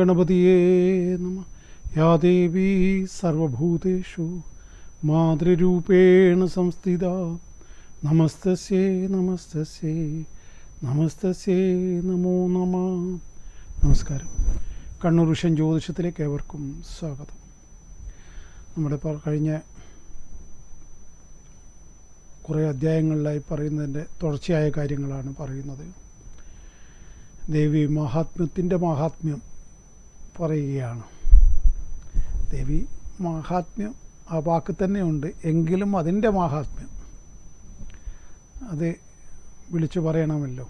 ഗണപതിയേ നമഃ. യാ ദേവീ സർവഭൂതേഷു മാതൃരൂപേണ സംസ്ഥിത നമസ്തസ്യേ നമസ്തസ്യേ നമസ്തസ്യേ നമോ നമഃ. നമസ്കാരം. കണ്ണൂർ വിഷൻ ജ്യോതിഷത്തിലേക്ക് ഏവർക്കും സ്വാഗതം. നമ്മുടെ കഴിഞ്ഞ കുറേ അധ്യായങ്ങളിലായി പറയുന്നതിൻ്റെ തുടർച്ചയായ കാര്യങ്ങളാണ് പറയുന്നത്. ദേവി മഹാത്മ്യത്തിൻ്റെ മഹാത്മ്യം പറയുകയാണ്. ദേവി മഹാത്മ്യം ആ വാക്ക് തന്നെയുണ്ട്, എങ്കിലും അതിൻ്റെ മഹാത്മ്യം അത് വിളിച്ചു പറയണമല്ലോ.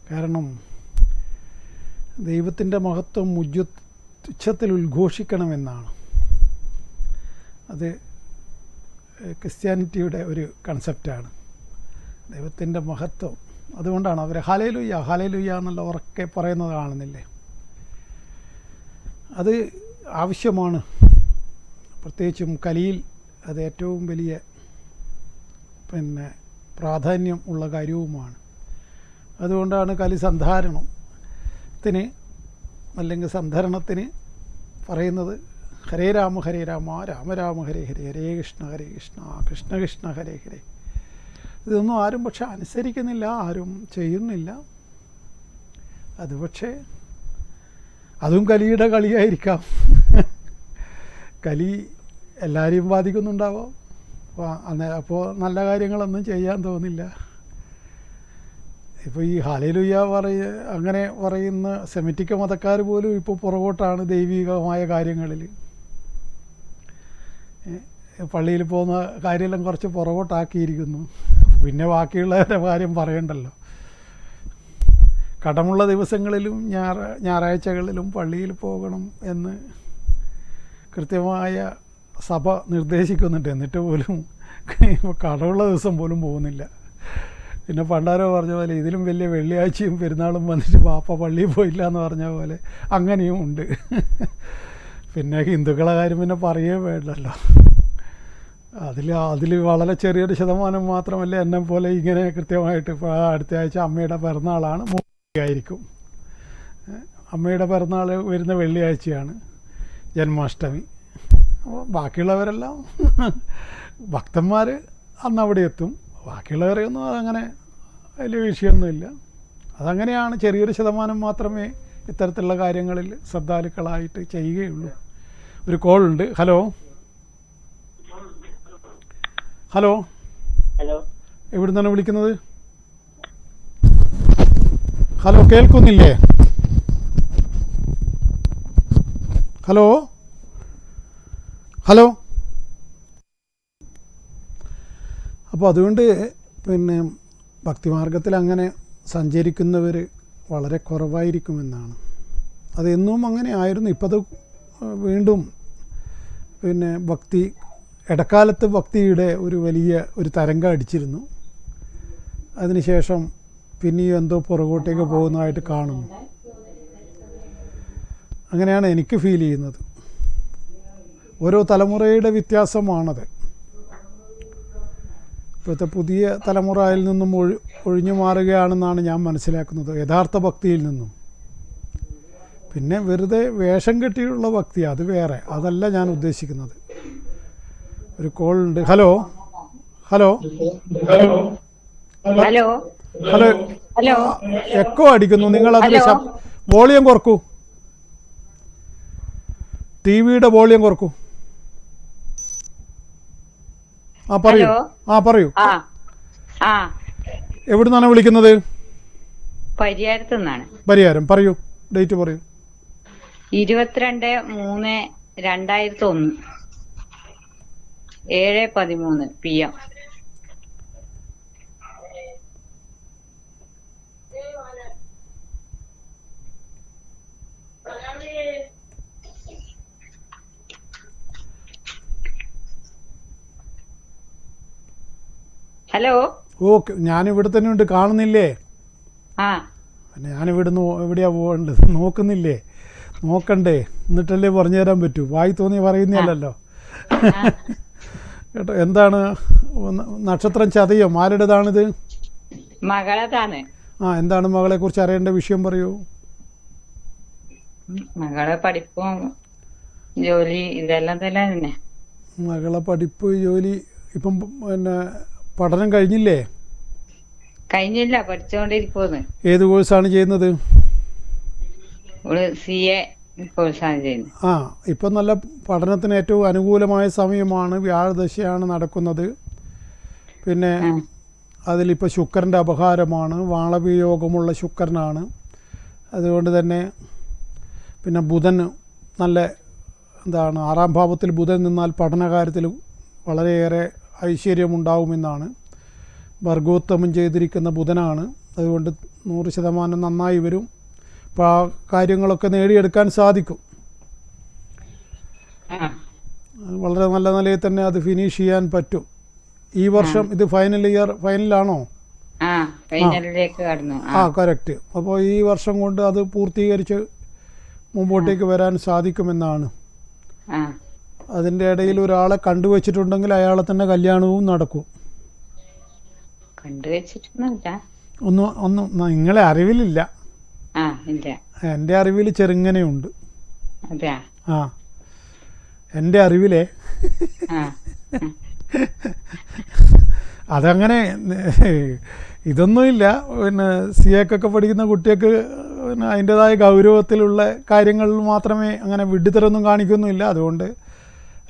കാരണം ദൈവത്തിൻ്റെ മഹത്വം ഉച്ചത്തിൽ ഉദ്ഘോഷിക്കണമെന്നാണ്. അത് ക്രിസ്ത്യാനിറ്റിയുടെ ഒരു കൺസെപ്റ്റാണ്, ദൈവത്തിൻ്റെ മഹത്വം. അതുകൊണ്ടാണ് അവർ ഹല്ലേലൂയ ഹല്ലേലൂയ എന്നുള്ള ഉറക്കെ പറയുന്നത് കാണുന്നില്ലേ. അത് ആവശ്യമാണ്, പ്രത്യേകിച്ചും കലിയിൽ അത് ഏറ്റവും വലിയ പ്രാധാന്യം ഉള്ള കാര്യവുമാണ്. അതുകൊണ്ടാണ് കലി സന്ധാരണത്തിന് അല്ലെങ്കിൽ സന്ധരണത്തിന് പറയുന്നത് ഹരേ രാമ രാമ രാമ ഹരേ ഹരേ ഹരേ കൃഷ്ണ കൃഷ്ണ കൃഷ്ണ ഹരേ ഹരേ. ഇതൊന്നും ആരും പക്ഷെ അനുസരിക്കുന്നില്ല, ആരും ചെയ്യുന്നില്ല. അത് പക്ഷേ അതും കലിയുടെ കളിയായിരിക്കാം. കലി എല്ലാവരെയും ബാധിക്കുന്നുണ്ടാവാം. അപ്പോൾ നല്ല കാര്യങ്ങളൊന്നും ചെയ്യാൻ തോന്നില്ല. ഇപ്പോൾ ഈ ഹല്ലേലൂയ അങ്ങനെ പറയുന്ന സെമിറ്റിക്ക മതക്കാർ പോലും ഇപ്പോൾ പുറകോട്ടാണ് ദൈവികമായ കാര്യങ്ങളിൽ. പള്ളിയിൽ പോകുന്ന കാര്യമെല്ലാം കുറച്ച് പുറകോട്ടാക്കിയിരിക്കുന്നു. പിന്നെ ബാക്കിയുള്ളവരുടെ കാര്യം പറയണ്ടല്ലോ. കടമുള്ള ദിവസങ്ങളിലും ഞായറാഴ്ചകളിലും പള്ളിയിൽ പോകണം എന്ന് കൃത്യമായ സഭ നിർദ്ദേശിക്കുന്നുണ്ട്. എന്നിട്ട് പോലും കടമുള്ള ദിവസം പോലും പോകുന്നില്ല. പിന്നെ പണ്ടാരോ പറഞ്ഞ പോലെ ഇതിലും വലിയ വെള്ളിയാഴ്ചയും പെരുന്നാളും വന്നിട്ട് പാപ്പ പള്ളിയിൽ പോയില്ല എന്ന് പറഞ്ഞ പോലെ അങ്ങനെയും ഉണ്ട്. പിന്നെ ഹിന്ദുക്കളെ കാര്യം പിന്നെ പറയേ വേണ്ടല്ലോ. അതിൽ വളരെ ചെറിയൊരു ശതമാനം മാത്രമല്ല എന്നെ പോലെ ഇങ്ങനെ കൃത്യമായിട്ട്. ഇപ്പോൾ അടുത്ത ആഴ്ച അമ്മയുടെ പിറന്നാളാണ്, ആയിരിക്കും. അമ്മയുടെ പിറന്നാൾ വരുന്ന വെള്ളിയാഴ്ചയാണ്, ജന്മാഷ്ടമി. അപ്പോൾ ബാക്കിയുള്ളവരെല്ലാം ഭക്തന്മാർ അന്ന് അവിടെ എത്തും. ബാക്കിയുള്ളവരെയൊന്നും അതങ്ങനെ വലിയ വിഷയമൊന്നുമില്ല. അതങ്ങനെയാണ്, ചെറിയൊരു ശതമാനം മാത്രമേ ഇത്തരത്തിലുള്ള കാര്യങ്ങളിൽ ശ്രദ്ധാലുക്കളായിട്ട് ചെയ്യുകയുള്ളൂ. ഒരു കോളുണ്ട്. ഹലോ ഹലോ ഹലോ, എവിടെ നിന്നാണ് വിളിക്കുന്നത്? ഹലോ, കേൾക്കുന്നില്ലേ? Hello hello. അപ്പോൾ അതുകൊണ്ട് ഭക്തിമാർഗത്തിൽ അങ്ങനെ സഞ്ചരിക്കുന്നവർ വളരെ കുറവായിരിക്കുമെന്നാണ്. അതെന്നും അങ്ങനെ ആയിരുന്നു. ഇപ്പോൾ അത് വീണ്ടും ഭക്തി ഇടക്കാലത്ത് ഭക്തിയുടെ ഒരു വലിയ ഒരു തരംഗം അടിച്ചിരുന്നു. അതിനുശേഷം പിന്നെയും എന്തോ പുറകോട്ടേക്ക് പോകുന്നതായിട്ട് കാണുന്നു. അങ്ങനെയാണ് എനിക്ക് ഫീൽ ചെയ്യുന്നത്. ഓരോ തലമുറയുടെ വ്യത്യാസമാണത്. ഇപ്പോഴത്തെ പുതിയ തലമുറയിൽ നിന്നും ഒഴിഞ്ഞു മാറുകയാണെന്നാണ് ഞാൻ മനസ്സിലാക്കുന്നത്, യഥാർത്ഥ ഭക്തിയിൽ നിന്നും. പിന്നെ വെറുതെ വേഷം കെട്ടിയുള്ള ഭക്തി, അത് വേറെ, അതല്ല ഞാൻ ഉദ്ദേശിക്കുന്നത്. ഒരു കോൾ ഉണ്ട്. Hello hello hello hello hello. Echo അടിക്കുന്നു. നിങ്ങൾ അതിന് വോളിയം കുറക്കൂ, ടി വിയുടെ വോളിയം കുറക്കൂ. പറയൂ. പറയൂ. എവിടുന്നാണ് വിളിക്കുന്നത്? പരിയാരത്തുനിന്നാണ്. പരിയാരം. പറയൂ, ഡേറ്റ് പറയൂ. 22/3/2001 7:13 PM. ഹലോ. ഓക്കെ, ഞാനിവിടെ തന്നെ ഉണ്ട്, കാണുന്നില്ലേ? പിന്നെ ഞാനിവിടുന്ന് എവിടെയാ പോകേണ്ടത്? നോക്കുന്നില്ലേ? നോക്കണ്ടേ? എന്നിട്ടല്ലേ പറഞ്ഞു തരാൻ പറ്റൂ. വായി തോന്നി പറയുന്നതല്ലോ കേട്ടോ. എന്താണ് നക്ഷത്രം? ചതയോ? ആരുടേതാണിത്? മകളതാണ്. എന്താണ് മകളെ കുറിച്ച് അറിയേണ്ട വിഷയം? പറയൂ. മകളെ പഠിപ്പും ജോലി ഇതെല്ലാം തന്നെ. മകളെ പഠിപ്പ് ജോലി ഇപ്പം പിന്നെ പഠനം കഴിഞ്ഞില്ലേ? കഴിഞ്ഞില്ല, പഠിച്ചുകൊണ്ടിരിക്കുന്ന്. ഏത് കോഴ്സാണ് ചെയ്യുന്നത്? CA കോഴ്സാണ് ചെയ്യുന്നത്. ആ, ഇപ്പം നല്ല പഠനത്തിന് ഏറ്റവും അനുകൂലമായ സമയമാണ്. വ്യാഴദശയാണ് നടക്കുന്നത്. പിന്നെ അതിലിപ്പോൾ ശുക്രൻ്റെ അപഹാരമാണ്, വാളവിയോഗമുള്ള ശുക്രനാണ്. അതുകൊണ്ട് തന്നെ പിന്നെ ബുധൻ നല്ല എന്താണ്, 6-ാം ഭാവത്തിൽ ബുധൻ നിന്നാൽ പഠനകാര്യത്തിൽ വളരെയേറെ ഐശ്വര്യമുണ്ടാവുമെന്നാണ്. വർഗോത്തമം ചെയ്തിരിക്കുന്ന ബുധനാണ്. അതുകൊണ്ട് 100% നന്നായി വരും. അപ്പോൾ ആ കാര്യങ്ങളൊക്കെ നേടിയെടുക്കാൻ സാധിക്കും. വളരെ നല്ല നിലയിൽ തന്നെ അത് ഫിനിഷ് ചെയ്യാൻ പറ്റും. ഈ വർഷം ഇത് ഫൈനലാണോ? ഫൈനലിലേക്ക് കടന്നു. കറക്റ്റ്. അപ്പോൾ ഈ വർഷം കൊണ്ട് അത് പൂർത്തീകരിച്ച് മുമ്പോട്ടേക്ക് വരാൻ സാധിക്കുമെന്നാണ്. അതിൻ്റെ ഇടയിൽ ഒരാളെ കണ്ടുവച്ചിട്ടുണ്ടെങ്കിൽ അയാളെ തന്നെ കല്യാണവും നടക്കും. ഒന്നും നിങ്ങളെ അറിവിലില്ല. എൻ്റെ അറിവിൽ ചെറുങ്ങനെയുണ്ട്. ആ, എൻ്റെ അറിവിലെ അതങ്ങനെ ഇതൊന്നുമില്ല. പിന്നെ CAക്കൊക്കെ പഠിക്കുന്ന കുട്ടികൾക്ക് പിന്നെ അതിൻ്റെതായ ഗൗരവത്തിലുള്ള കാര്യങ്ങളിൽ മാത്രമേ അങ്ങനെ വിഡ്ഢിത്തരൊന്നും കാണിക്കൊന്നുമില്ല. അതുകൊണ്ട്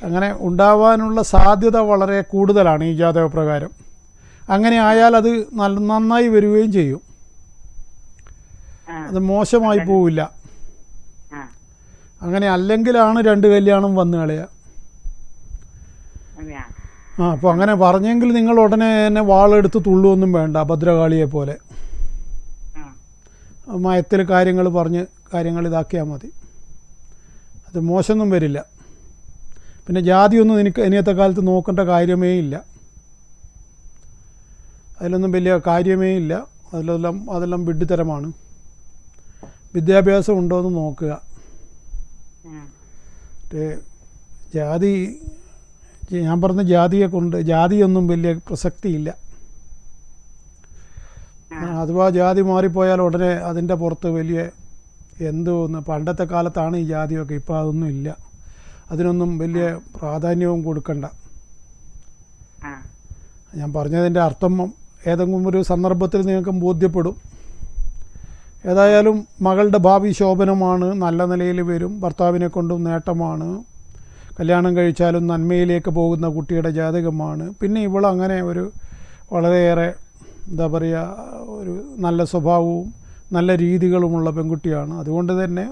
അങ്ങനെ ഉണ്ടാവാനുള്ള സാധ്യത വളരെ കൂടുതലാണ് ഈ ജാതകപ്രകാരം. അങ്ങനെ ആയാൽ അത് നന്നായി വരികയും ചെയ്യും. അത് മോശമായി പോവില്ല. അങ്ങനെ അല്ലെങ്കിലാണ് 2 കല്യാണം വന്നു കളയുക. അപ്പോൾ അങ്ങനെ പറഞ്ഞെങ്കിൽ നിങ്ങൾ ഉടനെ തന്നെ വാളെടുത്ത് തുള്ളുവൊന്നും വേണ്ട. ഭദ്രകാളിയെ പോലെ മയത്തിൽ കാര്യങ്ങൾ പറഞ്ഞ് കാര്യങ്ങൾ ഇതാക്കിയാൽ മതി. അത് മോശമൊന്നും വരില്ല. പിന്നെ ജാതിയൊന്നും ഇനിയത്തെ കാലത്ത് നോക്കേണ്ട കാര്യമേ ഇല്ല. അതിലൊന്നും വലിയ കാര്യമേ ഇല്ല. അതെല്ലാം വിഡ്ഢിത്തരമാണ്. വിദ്യാഭ്യാസം ഉണ്ടോ എന്ന് നോക്കുക. ജാതി, ഞാൻ പറഞ്ഞ ജാതിയെ കൊണ്ട് ജാതിയൊന്നും വലിയ പ്രസക്തിയില്ല. അഥവാ ജാതി മാറിപ്പോയാൽ ഉടനെ അതിൻ്റെ പുറത്ത് വലിയ എന്തോന്ന്. പണ്ടത്തെ കാലത്താണ് ഈ ജാതിയൊക്കെ, ഇപ്പോൾ അതൊന്നും ഇല്ല. അതിനൊന്നും വലിയ പ്രാധാന്യവും കൊടുക്കണ്ട. ഞാൻ പറഞ്ഞതിൻ്റെ അർത്ഥം ഏതെങ്കിലും ഒരു സന്ദർഭത്തിൽ നിങ്ങൾക്ക് ബോധ്യപ്പെടും. ഏതായാലും മകളുടെ ഭാവി ശോഭനമാണ്, നല്ല നിലയിൽ വരും. ഭർത്താവിനെ കൊണ്ടും നേട്ടമാണ്. കല്യാണം കഴിച്ചാലും നന്മയിലേക്ക് പോകുന്ന കുട്ടിയുടെ ജാതകമാണ്. പിന്നെ ഇവളങ്ങനെ ഒരു വളരെയേറെ എന്താ പറയുക, ഒരു നല്ല സ്വഭാവവും നല്ല രീതികളുമുള്ള പെൺകുട്ടിയാണ്. അതുകൊണ്ട് തന്നെ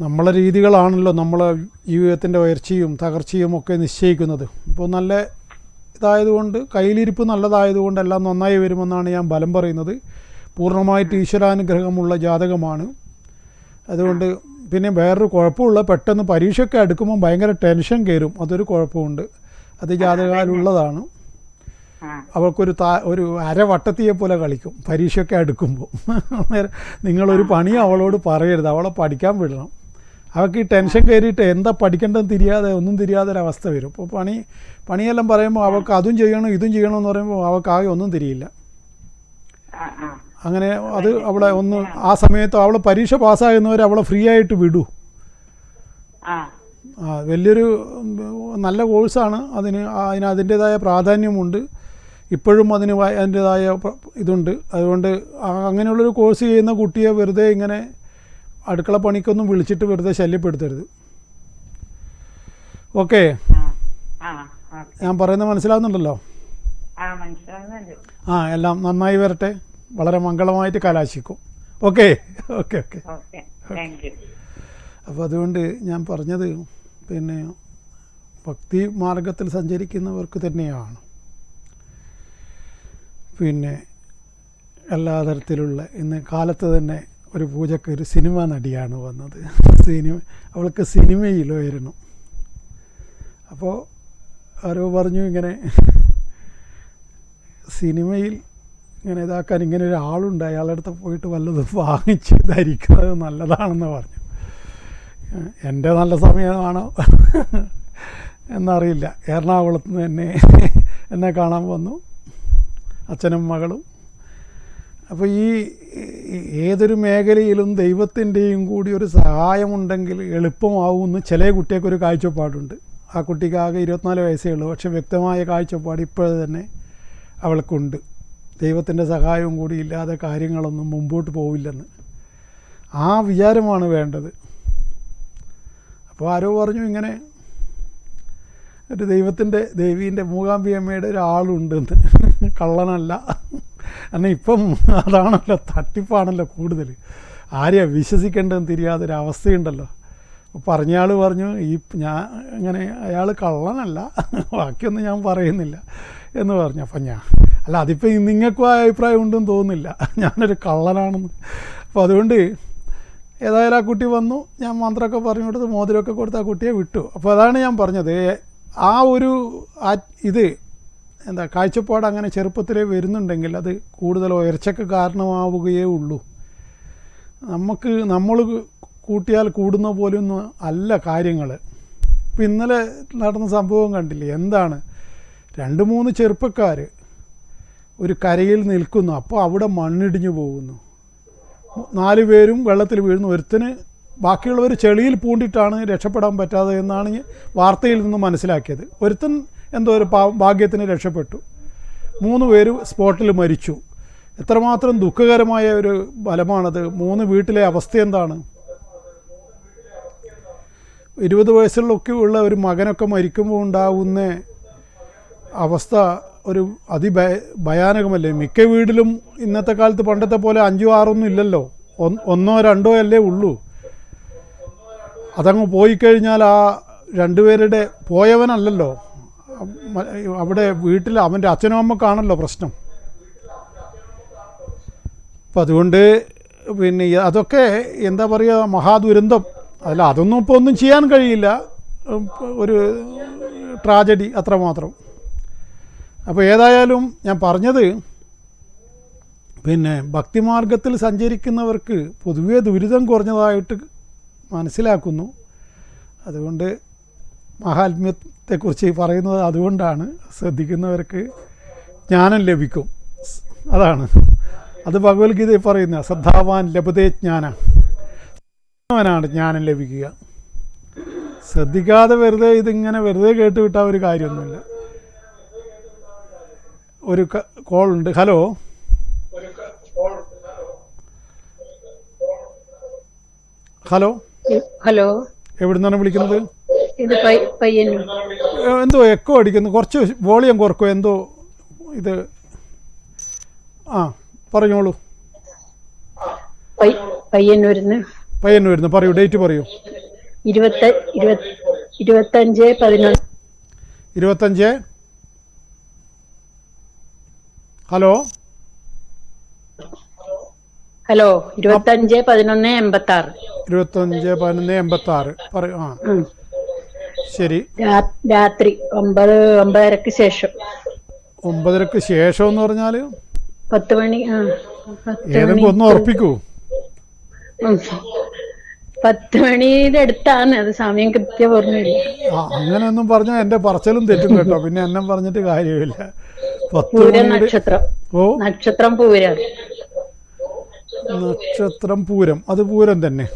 നമ്മളെ രീതികളാണല്ലോ നമ്മളെ ജീവിതത്തിൻ്റെ ഉയർച്ചയും തകർച്ചയും ഒക്കെ നിശ്ചയിക്കുന്നത്. ഇപ്പോൾ നല്ല ഇതായതുകൊണ്ട്, കയ്യിലിരിപ്പ് നല്ലതായതുകൊണ്ട് എല്ലാം നന്നായി വരുമെന്നാണ് ഞാൻ ബലം പറയുന്നത്. പൂർണ്ണമായിട്ട് ഈശ്വരാനുഗ്രഹമുള്ള ജാതകമാണ്. അതുകൊണ്ട് പിന്നെ വേറൊരു കുഴപ്പമുള്ള, പെട്ടെന്ന് പരീക്ഷയൊക്കെ അടുക്കുമ്പോൾ ഭയങ്കര ടെൻഷൻ കയറും. അതൊരു കുഴപ്പമുണ്ട്. അത് ജാതകാലുള്ളതാണ്. അവൾക്കൊരു ഒരു അരവട്ടത്തിയെ പോലെ കളിക്കും പരീക്ഷയൊക്കെ അടുക്കുമ്പോൾ. നിങ്ങളൊരു പണി അവളോട് പറയരുത്, അവളെ പഠിക്കാൻ വിടണം. അവൾക്ക് ഈ ടെൻഷൻ കയറിയിട്ട് എന്താ പഠിക്കേണ്ടതെന്ന് തിരിയാതെ ഒന്നും തിരിയാതെ ഒരവസ്ഥ വരും. അപ്പോൾ പണിയെല്ലാം പറയുമ്പോൾ അവൾക്ക് അതും ചെയ്യണം ഇതും ചെയ്യണമെന്ന് പറയുമ്പോൾ അവൾക്ക് ആകെ ഒന്നും തിരിയില്ല. അങ്ങനെ അത് അവളെ ഒന്ന് ആ സമയത്ത് അവൾ പരീക്ഷ പാസ്സാകുന്നവരെ അവളെ ഫ്രീ ആയിട്ട് വിടൂ. വലിയൊരു നല്ല കോഴ്സാണ്. അതിൻ്റേതായ പ്രാധാന്യമുണ്ട്. ഇപ്പോഴും അതിൻ്റേതായ ഇതുണ്ട്. അതുകൊണ്ട് അങ്ങനെയുള്ളൊരു കോഴ്സ് ചെയ്യുന്ന കുട്ടിയെ വെറുതെ ഇങ്ങനെ അടുക്കള പണിക്കൊന്നും വിളിച്ചിട്ട് വെറുതെ ശല്യപ്പെടുത്തരുത്. ഓക്കെ, ഞാൻ പറയുന്നത് മനസ്സിലാവുന്നുണ്ടല്ലോ? എല്ലാം നന്നായി വരട്ടെ. വളരെ മംഗളമായിട്ട് കലാശിക്കും. ഓക്കെ ഓക്കെ ഓക്കെ അപ്പോൾ അതുകൊണ്ട് ഞാൻ പറഞ്ഞത് പിന്നെ ഭക്തി മാർഗത്തിൽ സഞ്ചരിക്കുന്നവർക്ക് തന്നെയാണ് പിന്നെ എല്ലാ തരത്തിലുള്ള. ഇന്ന് കാലത്ത് തന്നെ ഒരു പൂജയ്ക്ക് ഒരു സിനിമ നടിയാണ് വന്നത്. അവൾക്ക് സിനിമയിൽ വരണം. അപ്പോൾ ആരോ പറഞ്ഞു ഇങ്ങനെ സിനിമയിൽ ഇങ്ങനെ ഇതാക്കാൻ ഇങ്ങനെ ഒരാളുണ്ട്, അയാളുടെ അടുത്ത് പോയിട്ട് വല്ലതും വാങ്ങിച്ച് ധരിക്കുന്നത് നല്ലതാണെന്ന് പറഞ്ഞു. എൻ്റെ നല്ല സമയമാണോ എന്നറിയില്ല. എറണാകുളത്ത് നിന്ന് എന്നെ കാണാൻ വന്നു, അച്ഛനും മകളും. അപ്പോൾ ഏതൊരു മേഖലയിലും ദൈവത്തിൻ്റെയും കൂടി ഒരു സഹായമുണ്ടെങ്കിൽ എളുപ്പമാവുമെന്ന് ചില കുട്ടികൾക്കൊരു കാഴ്ചപ്പാടുണ്ട്. ആ കുട്ടിക്ക് ആകെ 24 വയസ്സേ ഉള്ളൂ, പക്ഷെ വ്യക്തമായ കാഴ്ചപ്പാട് ഇപ്പോഴേ തന്നെ അവൾക്കുണ്ട്. ദൈവത്തിൻ്റെ സഹായവും കൂടി ഇല്ലാതെ കാര്യങ്ങളൊന്നും മുമ്പോട്ട് പോവില്ലെന്ന്. ആ വിചാരമാണ് വേണ്ടത്. അപ്പോൾ ആരോ പറഞ്ഞു ഇങ്ങനെ ഒരു ദേവീൻ്റെ മൂകാംബികമ്മയുടെ ഒരാളുണ്ടെന്ന്. കള്ളനല്ല. കാരണം ഇപ്പം അതാണല്ലോ, തട്ടിപ്പാണല്ലോ കൂടുതൽ. ആരെയാ വിശ്വസിക്കേണ്ടതെന്ന് തിരിയാതൊരവസ്ഥയുണ്ടല്ലോ. പറഞ്ഞയാൾ പറഞ്ഞു ഞാൻ അങ്ങനെ അയാൾ കള്ളനല്ല, ബാക്കിയൊന്നും ഞാൻ പറയുന്നില്ല എന്ന് പറഞ്ഞു. അപ്പം അല്ല അതിപ്പോൾ നിങ്ങൾക്കും ആ അഭിപ്രായം ഉണ്ടെന്ന് തോന്നുന്നില്ല ഞാനൊരു കള്ളനാണെന്ന്. അപ്പോൾ അതുകൊണ്ട് ഏതായാലും ആ കുട്ടി വന്നു, ഞാൻ മന്ത്രമൊക്കെ പറഞ്ഞു കൊടുത്ത് മോതിരമൊക്കെ കൊടുത്ത് ആ കുട്ടിയെ വിട്ടു. അപ്പോൾ അതാണ് ഞാൻ പറഞ്ഞത്, ആ ഒരു കാഴ്ചപ്പാട് അങ്ങനെ ചെറുപ്പത്തിലേ വരുന്നുണ്ടെങ്കിൽ അത് കൂടുതൽ ഉയർച്ചയ്ക്ക് കാരണമാവുകയേ ഉള്ളൂ. നമ്മൾ കൂട്ടിയാൽ കൂടുന്ന പോലെയൊന്നും അല്ല കാര്യങ്ങൾ. ഇപ്പം ഇന്നലെ നടന്ന സംഭവം കണ്ടില്ലേ? എന്താണ്, 2-3 ചെറുപ്പക്കാർ ഒരു കരയിൽ നിൽക്കുന്നു, അപ്പോൾ അവിടെ മണ്ണിടിഞ്ഞു പോകുന്നു. 4 പേരും വെള്ളത്തിൽ വീഴുന്നു. ഒരുത്തന് ബാക്കിയുള്ളവർ ചെളിയിൽ പൂണ്ടിട്ടാണ് രക്ഷപ്പെടാൻ പറ്റാതെ എന്നാണ് വാർത്തയിൽ നിന്ന് മനസ്സിലാക്കിയത്. ഒരുത്തൻ എന്തോ ഒരു ഭാഗ്യത്തിന് രക്ഷപ്പെട്ടു. 3 പേര് സ്പോട്ടിൽ മരിച്ചു. എത്രമാത്രം ദുഃഖകരമായ ഒരു ഫലമാണത്. 3 വീട്ടിലെ അവസ്ഥ എന്താണ്? 20 വയസ്സിലൊക്കെ ഉള്ള ഒരു മകനൊക്കെ മരിക്കുമ്പോൾ ഉണ്ടാകുന്ന അവസ്ഥ ഒരു ഭയാനകമല്ലേ? മിക്ക വീട്ടിലും ഇന്നത്തെ കാലത്ത് പണ്ടത്തെ പോലെ 5-6 ഇല്ലല്ലോ, 1-2 അല്ലേ ഉള്ളൂ. അതങ്ങ് പോയിക്കഴിഞ്ഞാൽ ആ 2 പേരുടെ പോയവനല്ലല്ലോ, അവിടെ വീട്ടിൽ അവൻ്റെ അച്ഛനും അമ്മക്കാണല്ലോ പ്രശ്നം. അപ്പം അതുകൊണ്ട് പിന്നെ അതൊക്കെ എന്താ പറയുക, മഹാദുരന്തം. അല്ല അതൊന്നും ഇപ്പോൾ ഒന്നും ചെയ്യാൻ കഴിയില്ല, ഒരു ട്രാജഡി അത്രമാത്രം. അപ്പോൾ ഏതായാലും ഞാൻ പറഞ്ഞത്, പിന്നെ ഭക്തിമാർഗത്തിൽ സഞ്ചരിക്കുന്നവർക്ക് പൊതുവേ ദുരിതം കുറഞ്ഞതായിട്ട് മനസ്സിലാക്കുന്നു. അതുകൊണ്ട് മഹാത്മ്യത്തെക്കുറിച്ച് പറയുന്നത് അതുകൊണ്ടാണ്. ശ്രദ്ധിക്കുന്നവർക്ക് ജ്ഞാനം ലഭിക്കും, അതാണ്. അത് ഭഗവത്ഗീതയിൽ പറയുന്ന ശ്രദ്ധാവാൻ ലഭതേ ജ്ഞാനം, അവനാണ് ജ്ഞാനം ലഭിക്കുക. ശ്രദ്ധിക്കാതെ വെറുതെ ഇതിങ്ങനെ വെറുതെ കേട്ടുവിട്ടാൽ ഒരു കാര്യമൊന്നുമില്ല. ഒരു കോളുണ്ട്. ഹലോ, ഹലോ ഹലോ, എവിടുന്നാണ് വിളിക്കുന്നത്? ഇത് പയ്യന്നൂർ. എന്തോ എക്കോ അടിക്കുന്നു, കുറച്ച് വോളിയം കുറക്കോ എന്തോ ഇത്. ആ പറഞ്ഞോളൂ. പയ്യന്നൂരിന്ന് പറയൂ, ഡേറ്റ് പറയൂ. 25/11. ഹലോ 25/11/86. 25/11/86 പറയൂ. ആ ശരി. രാത്രി 9:30 ശേഷം. 9:30 ശേഷം എന്ന് പറഞ്ഞാൽ 10 മണി. ഏതെങ്കിലും ഒന്ന് ഉറപ്പിക്കൂ. 10 മണിയുടെ അടുത്താണ്, അത് സമയം കൃത്യം ഓർമ്മയില്ല. അങ്ങനെയൊന്നും പറഞ്ഞാൽ എൻ്റെ പറച്ചിലും തെറ്റും കേട്ടോ, പിന്നെ എന്നെ പറഞ്ഞിട്ട് കാര്യമില്ല. 10 പൂരം നക്ഷത്രം. നക്ഷത്രം പൂരം. നക്ഷത്രം പൂരം. അത് പൂരം തന്നെ.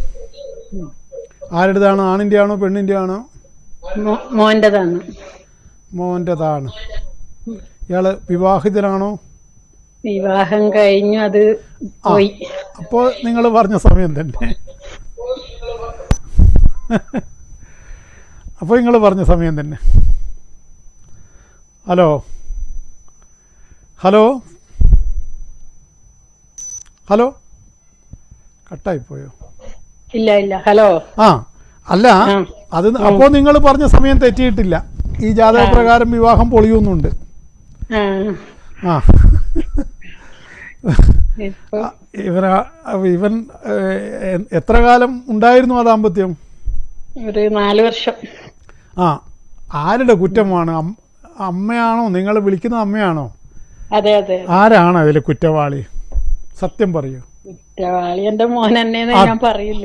ആരുടേതാണ്? ആണിൻ്റെ ആണോ പെണ്ണിൻ്റെ ആണോ? മോൻ്റെതാണ്. ഇയാള് വിവാഹിതനാണോ? വിവാഹം കഴിഞ്ഞു, അത് പോയി. അപ്പോൾ നിങ്ങൾ പറഞ്ഞ സമയം തന്നെ. അപ്പോൾ നിങ്ങൾ പറഞ്ഞ സമയം തന്നെ. ഹലോ ഹലോ ഹലോ കട്ടായിപ്പോയോ? ഇല്ല. ഹലോ. അല്ല അത് അപ്പോൾ നിങ്ങൾ പറഞ്ഞ സമയം തെറ്റിയിട്ടില്ല. ഈ ജാതക പ്രകാരം വിവാഹം പൊളിയുന്നുണ്ട്. ഇവൻ എത്ര കാലം ഉണ്ടായിരുന്നു ആ ദാമ്പത്യം? ഒരു 4 വർഷം. ആരുടെ കുറ്റമാണ്? അമ്മയാണോ? നിങ്ങൾ വിളിക്കുന്ന അമ്മയാണോ? അതെ. ആരാണ് അതിൽ കുറ്റവാളി? സത്യം പറയൂ. കുറ്റവാളി എന്റെ മോൻ തന്നെ, ഞാൻ പറയില്ല.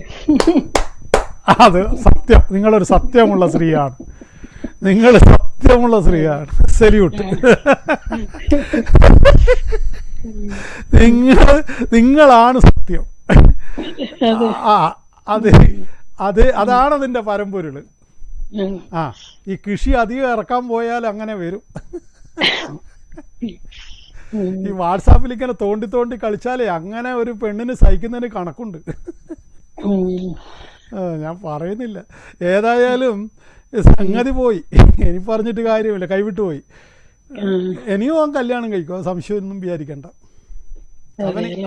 അത് സത്യം. നിങ്ങളൊരു സത്യമുള്ള സ്ത്രീയാണ്. സല്യൂട്ട്. നിങ്ങളാണ് സത്യം. ആ അത് അത് അതാണ് അതിൻ്റെ പരമ്പൊരുള്. ആ ഈ കൃഷി അധികം ഇറക്കാൻ പോയാൽ അങ്ങനെ വരും. ഈ വാട്സാപ്പിൽ ഇങ്ങനെ തോണ്ടി തോണ്ടി കളിച്ചാലേ അങ്ങനെ ഒരു പെണ്ണിന് സഹിക്കുന്നതിന് കണക്കുണ്ട്. ഞാൻ പറയുന്നില്ല. ഏതായാലും സംഗതി പോയി, ഇനി പറഞ്ഞിട്ട് കാര്യമില്ല, കൈവിട്ടു പോയി. ഇനിയും അവൻ കല്യാണം കഴിക്കും, സംശയമൊന്നും വിചാരിക്കണ്ട.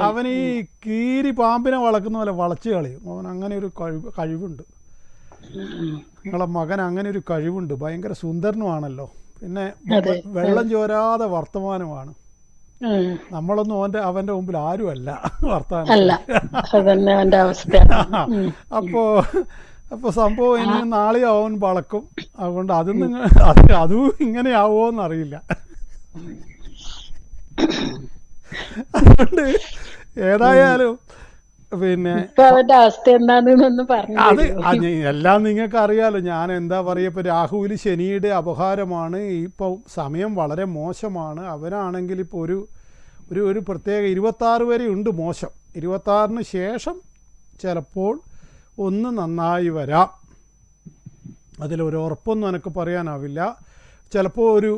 അവൻ ഈ കീരി പാമ്പിനെ വളക്കുന്ന പോലെ വളച്ച് കളയും. അവൻ അങ്ങനെ ഒരു കഴിവുണ്ട്. നിങ്ങളെ മകൻ അങ്ങനെ ഒരു കഴിവുണ്ട്. ഭയങ്കര സുന്ദരനുമാണല്ലോ. പിന്നെ വെള്ളം ചോരാതെ വർത്തമാനമാണ്. നമ്മളൊന്നും അവന്റെ മുമ്പിൽ ആരുമല്ല വർത്തമാനം. അപ്പൊ സംഭവം ഇനി നാളെ അവൻ വളക്കും. അതുകൊണ്ട് അതും ഇങ്ങനെ ആവുമോന്നറിയില്ല. അതുകൊണ്ട് ഏതായാലും പിന്നെ അത് എല്ലാം നിങ്ങൾക്ക് അറിയാലോ. ഞാൻ എന്താ പറയുക, ഇപ്പം രാഹുവിൽ ശനിയുടെ അപഹാരമാണ്. ഇപ്പോൾ സമയം വളരെ മോശമാണ്. അവനാണെങ്കിൽ ഇപ്പോൾ ഒരു പ്രത്യേക 26 വരെ ഉണ്ട് മോശം. 26-ന് ശേഷം ചിലപ്പോൾ ഒന്ന് നന്നായി വരാം. അതിലൊരു ഉറപ്പൊന്നും എനിക്ക് പറയാനാവില്ല. ചിലപ്പോൾ ഒരു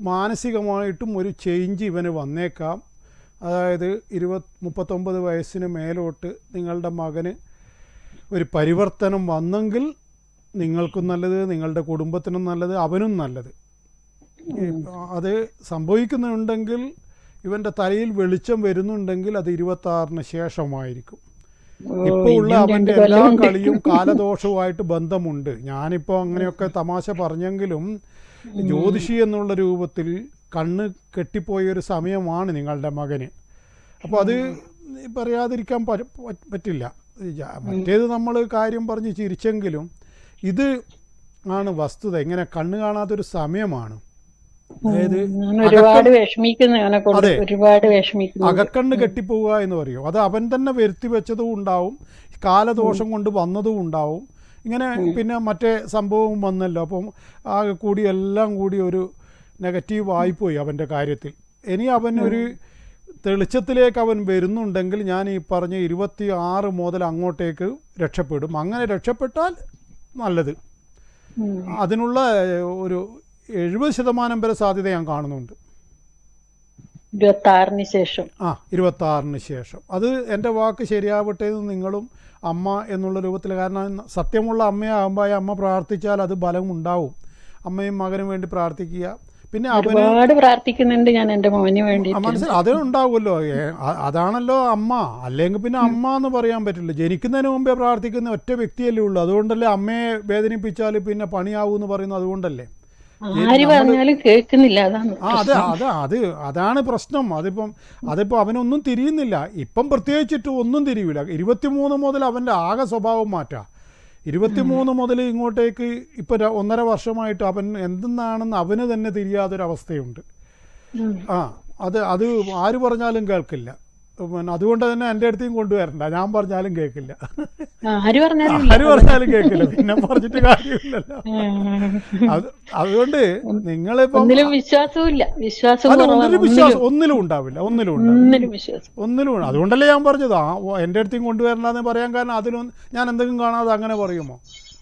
മാനസികമായിട്ടും ഒരു ചേഞ്ച് ഇവന് വന്നേക്കാം. അതായത് 39 വയസ്സിന് മേലോട്ട് നിങ്ങളുടെ മകന് ഒരു പരിവർത്തനം വന്നെങ്കിൽ നിങ്ങൾക്കും നല്ലത്, നിങ്ങളുടെ കുടുംബത്തിനും നല്ലത്, അവനും നല്ലത്. അത് സംഭവിക്കുന്നുണ്ടെങ്കിൽ, ഇവൻ്റെ തലയിൽ വെളിച്ചം വരുന്നുണ്ടെങ്കിൽ അത് 26-ന് ശേഷമായിരിക്കും. ഇപ്പോൾ ഉള്ള അവൻ്റെ എല്ലാ കളിയും കാലദോഷവുമായിട്ട് ബന്ധമുണ്ട്. ഞാനിപ്പോൾ അങ്ങനെയൊക്കെ തമാശ പറഞ്ഞെങ്കിലും ജ്യോതിഷി എന്നുള്ള രൂപത്തിൽ കണ്ണ് കെട്ടിപ്പോയൊരു സമയമാണ് നിങ്ങളുടെ മകന്. അപ്പോൾ അത് പറയാതിരിക്കാൻ പറ്റില്ല. മറ്റേത് നമ്മൾ കാര്യം പറഞ്ഞ് ചിരിച്ചെങ്കിലും ഇത് ആണ് വസ്തുത. ഇങ്ങനെ കണ്ണ് കാണാത്തൊരു സമയമാണ്. അതായത് അകക്കണ്ണ് കെട്ടിപ്പോവുക എന്ന് പറയും. അത് അവൻ തന്നെ വരുത്തി വെച്ചതും ഉണ്ടാവും, കാലദോഷം കൊണ്ട് വന്നതും ഉണ്ടാവും. ഇങ്ങനെ പിന്നെ മറ്റേ സംഭവവും വന്നല്ലോ. അപ്പം ആകെ കൂടി എല്ലാം കൂടി ഒരു നെഗറ്റീവ് ആയിപ്പോയി അവൻ്റെ കാര്യത്തിൽ. ഇനി അവനൊരു തെളിച്ചത്തിലേക്ക് അവൻ വരുന്നുണ്ടെങ്കിൽ ഞാൻ ഈ പറഞ്ഞ 26 മുതൽ അങ്ങോട്ടേക്ക് രക്ഷപ്പെടും. അങ്ങനെ രക്ഷപ്പെട്ടാൽ നല്ലത്. അതിനുള്ള ഒരു 70% വരെ സാധ്യത ഞാൻ കാണുന്നുണ്ട്. 26-ന് ശേഷം. 26-ന് ശേഷം. അത് എൻ്റെ വാക്ക് ശരിയാവട്ടെ എന്ന് നിങ്ങളും അമ്മ എന്നുള്ള രൂപത്തിൽ. കാരണം സത്യമുള്ള അമ്മയാകുമ്പോൾ അമ്മ പ്രാർത്ഥിച്ചാൽ അത് ബലം ഉണ്ടാവും. അമ്മയും മകനും വേണ്ടി പ്രാർത്ഥിക്കുക. പിന്നെ ഒരുപാട് പ്രാർത്ഥിക്കുന്നുണ്ട് ഞാൻ എൻ്റെ മോന് വേണ്ടി. മനസ്സിലായി, അത് ഉണ്ടാവുമല്ലോ. അതാണല്ലോ അമ്മ. അല്ലെങ്കിൽ പിന്നെ അമ്മ എന്ന് പറയാൻ പറ്റില്ല. ജനിക്കുന്നതിന് മുമ്പേ പ്രാർത്ഥിക്കുന്ന ഒറ്റ വ്യക്തിയല്ലേ ഉള്ളൂ. അതുകൊണ്ടല്ലേ അമ്മയെ വേദനിപ്പിച്ചാൽ പിന്നെ പണിയാവൂ എന്ന് പറയുന്നത്. അതുകൊണ്ടല്ലേ കേൾക്കുന്നില്ല. അതാണ് പ്രശ്നം. അതിപ്പോ അവനൊന്നും തിരിയുന്നില്ല. ഇപ്പം പ്രത്യേകിച്ചിട്ട് ഒന്നും തിരിയില്ല. 23 മുതൽ അവൻ്റെ ആകെ സ്വഭാവം മാറ്റാം. 23 മുതൽ ഇങ്ങോട്ടേക്ക് ഇപ്പൊ 1.5 വർഷമായിട്ട് അവൻ എന്തെന്നാണെന്ന് അവന് തന്നെ തിരിയാതൊരവസ്ഥയുണ്ട്. അത് ആര് പറഞ്ഞാലും കേൾക്കില്ല. അതുകൊണ്ട് തന്നെ എൻ്റെ അടുത്തേയും കൊണ്ടുവരണ്ട. ഞാൻ പറഞ്ഞാലും കേൾക്കില്ല, ആര് പറഞ്ഞാലും കേൾക്കില്ല. പിന്നെ പറഞ്ഞിട്ട് കാര്യമില്ലല്ലോ. അതുകൊണ്ട് നിങ്ങളിപ്പോ ഒന്നിലും ഉണ്ടാവില്ല. അതുകൊണ്ടല്ലേ ഞാൻ പറഞ്ഞത് എൻ്റെ അടുത്തേയും കൊണ്ടുവരണ്ടെന്ന് പറയാൻ കാരണം. അതിലൊന്നും ഞാൻ എന്തെങ്കിലും കാണാതെ അങ്ങനെ പറയുമോ?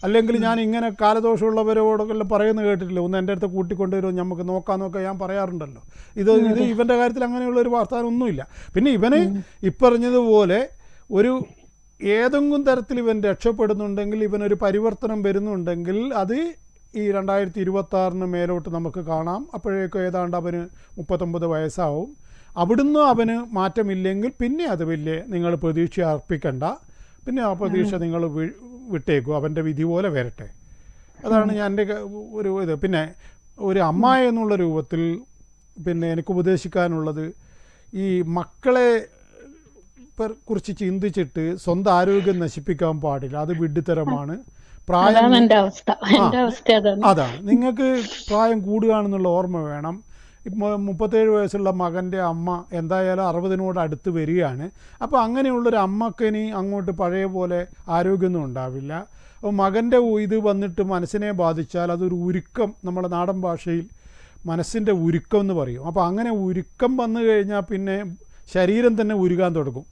അല്ലെങ്കിൽ ഞാൻ ഇങ്ങനെ കാലദോഷമുള്ളവരോടൊക്കെ പറയുന്ന കേട്ടിട്ടില്ല, ഒന്ന് എൻ്റെ അടുത്ത് കൂട്ടിക്കൊണ്ടുവരും, നമുക്ക് നോക്കാൻ ഞാൻ പറയാറുണ്ടല്ലോ. ഇത് ഇവൻ്റെ കാര്യത്തിൽ അങ്ങനെയുള്ളൊരു വാർത്താനൊന്നുമില്ല. പിന്നെ ഇവന് ഇപ്പറഞ്ഞതുപോലെ ഒരു ഏതെങ്കിലും തരത്തിൽ ഇവൻ രക്ഷപ്പെടുന്നുണ്ടെങ്കിൽ, ഇവനൊരു പരിവർത്തനം വരുന്നുണ്ടെങ്കിൽ അത് ഈ 2026-ന് മേലോട്ട് നമുക്ക് കാണാം. അപ്പോഴേക്കും ഏതാണ്ട് അവന് 39 വയസ്സാവും. അവിടുന്ന് അവന് മാറ്റമില്ലെങ്കിൽ പിന്നെ അത് വലിയ നിങ്ങൾ പ്രതീക്ഷ അർപ്പിക്കണ്ട. പിന്നെ ആ പ്രതീക്ഷ നിങ്ങൾ വിട്ടേക്കും, അവൻ്റെ വിധി പോലെ വരട്ടെ. അതാണ് ഞാൻ എൻ്റെ ഒരു ഇത്. പിന്നെ ഒരു അമ്മ എന്നുള്ള രൂപത്തിൽ പിന്നെ എനിക്ക് ഉപദേശിക്കാനുള്ളത്, ഈ മക്കളെ കുറിച്ച് ചിന്തിച്ചിട്ട് സ്വന്തം ആരോഗ്യം നശിപ്പിക്കാൻ പാടില്ല. അത് വിഡ്ഢിത്തരമാണ്. അതാണ്. നിങ്ങൾക്ക് പ്രായം കൂടുകയാണെന്നുള്ള ഓർമ്മ വേണം. ഇപ്പോൾ 37 വയസ്സുള്ള മകൻ്റെ അമ്മ എന്തായാലും 60-നോട് അടുത്ത് വരികയാണ്. അപ്പോൾ അങ്ങനെയുള്ളൊരു അമ്മക്ക് ഇനി അങ്ങോട്ട് പഴയ പോലെ ആരോഗ്യമൊന്നും ഉണ്ടാവില്ല. അപ്പോൾ മകൻ്റെ ഇത് വന്നിട്ട് മനസ്സിനെ ബാധിച്ചാൽ അതൊരു ഉരുക്കം, നമ്മുടെ നാടൻ ഭാഷയിൽ മനസ്സിൻ്റെ ഉരുക്കം എന്ന് പറയും. അപ്പോൾ അങ്ങനെ ഉരുക്കം വന്നു കഴിഞ്ഞാൽ പിന്നെ ശരീരം തന്നെ ഉരുകാൻ തുടങ്ങും.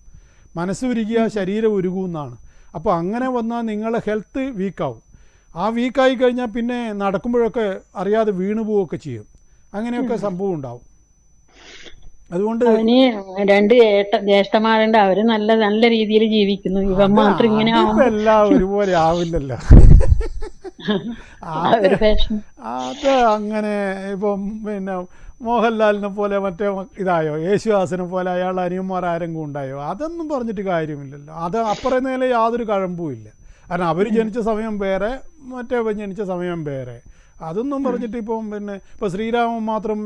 മനസ്സ് ഉരുകിയാൽ ശരീരം ഉരുകും എന്നാണ്. അപ്പോൾ അങ്ങനെ വന്നാൽ നിങ്ങളെ ഹെൽത്ത് വീക്കാവും. ആ വീക്കായി കഴിഞ്ഞാൽ പിന്നെ നടക്കുമ്പോഴൊക്കെ അറിയാതെ വീണു പോവുകയൊക്കെ ചെയ്യും. അങ്ങനെയൊക്കെ സംഭവം ഉണ്ടാവും. അതുകൊണ്ട് അവന് 2 ജ്യേഷ്ഠന്മാരുണ്ട്, അവര് നല്ല നല്ല രീതിയിൽ ജീവിക്കുന്നു. ഇവൻ മാത്രം ഇങ്ങനെ അതിപ്പോ എല്ലാം ഒരുപോലെ ആവില്ലല്ലോ. ഒരു ഫാഷൻ. അത് അങ്ങനെ ഇപ്പം പിന്നെ മോഹൻലാലിനെ പോലെ മറ്റേ ഇതായോ, യേശുദാസിനെ പോലെ അയാളുടെ അനിയന്മാർ ആരെങ്കിലും ഉണ്ടായോ? അതൊന്നും പറഞ്ഞിട്ട് കാര്യമില്ലല്ലോ. അത് അപ്പുറമേലെ യാതൊരു കഴമ്പും ഇല്ല. കാരണം അവർ ജനിച്ച സമയം വേറെ, മറ്റേ ജനിച്ച സമയം വേറെ. അതൊന്നും പറഞ്ഞിട്ട് ഇപ്പം പിന്നെ ഇപ്പോൾ ശ്രീരാമൻ മാത്രം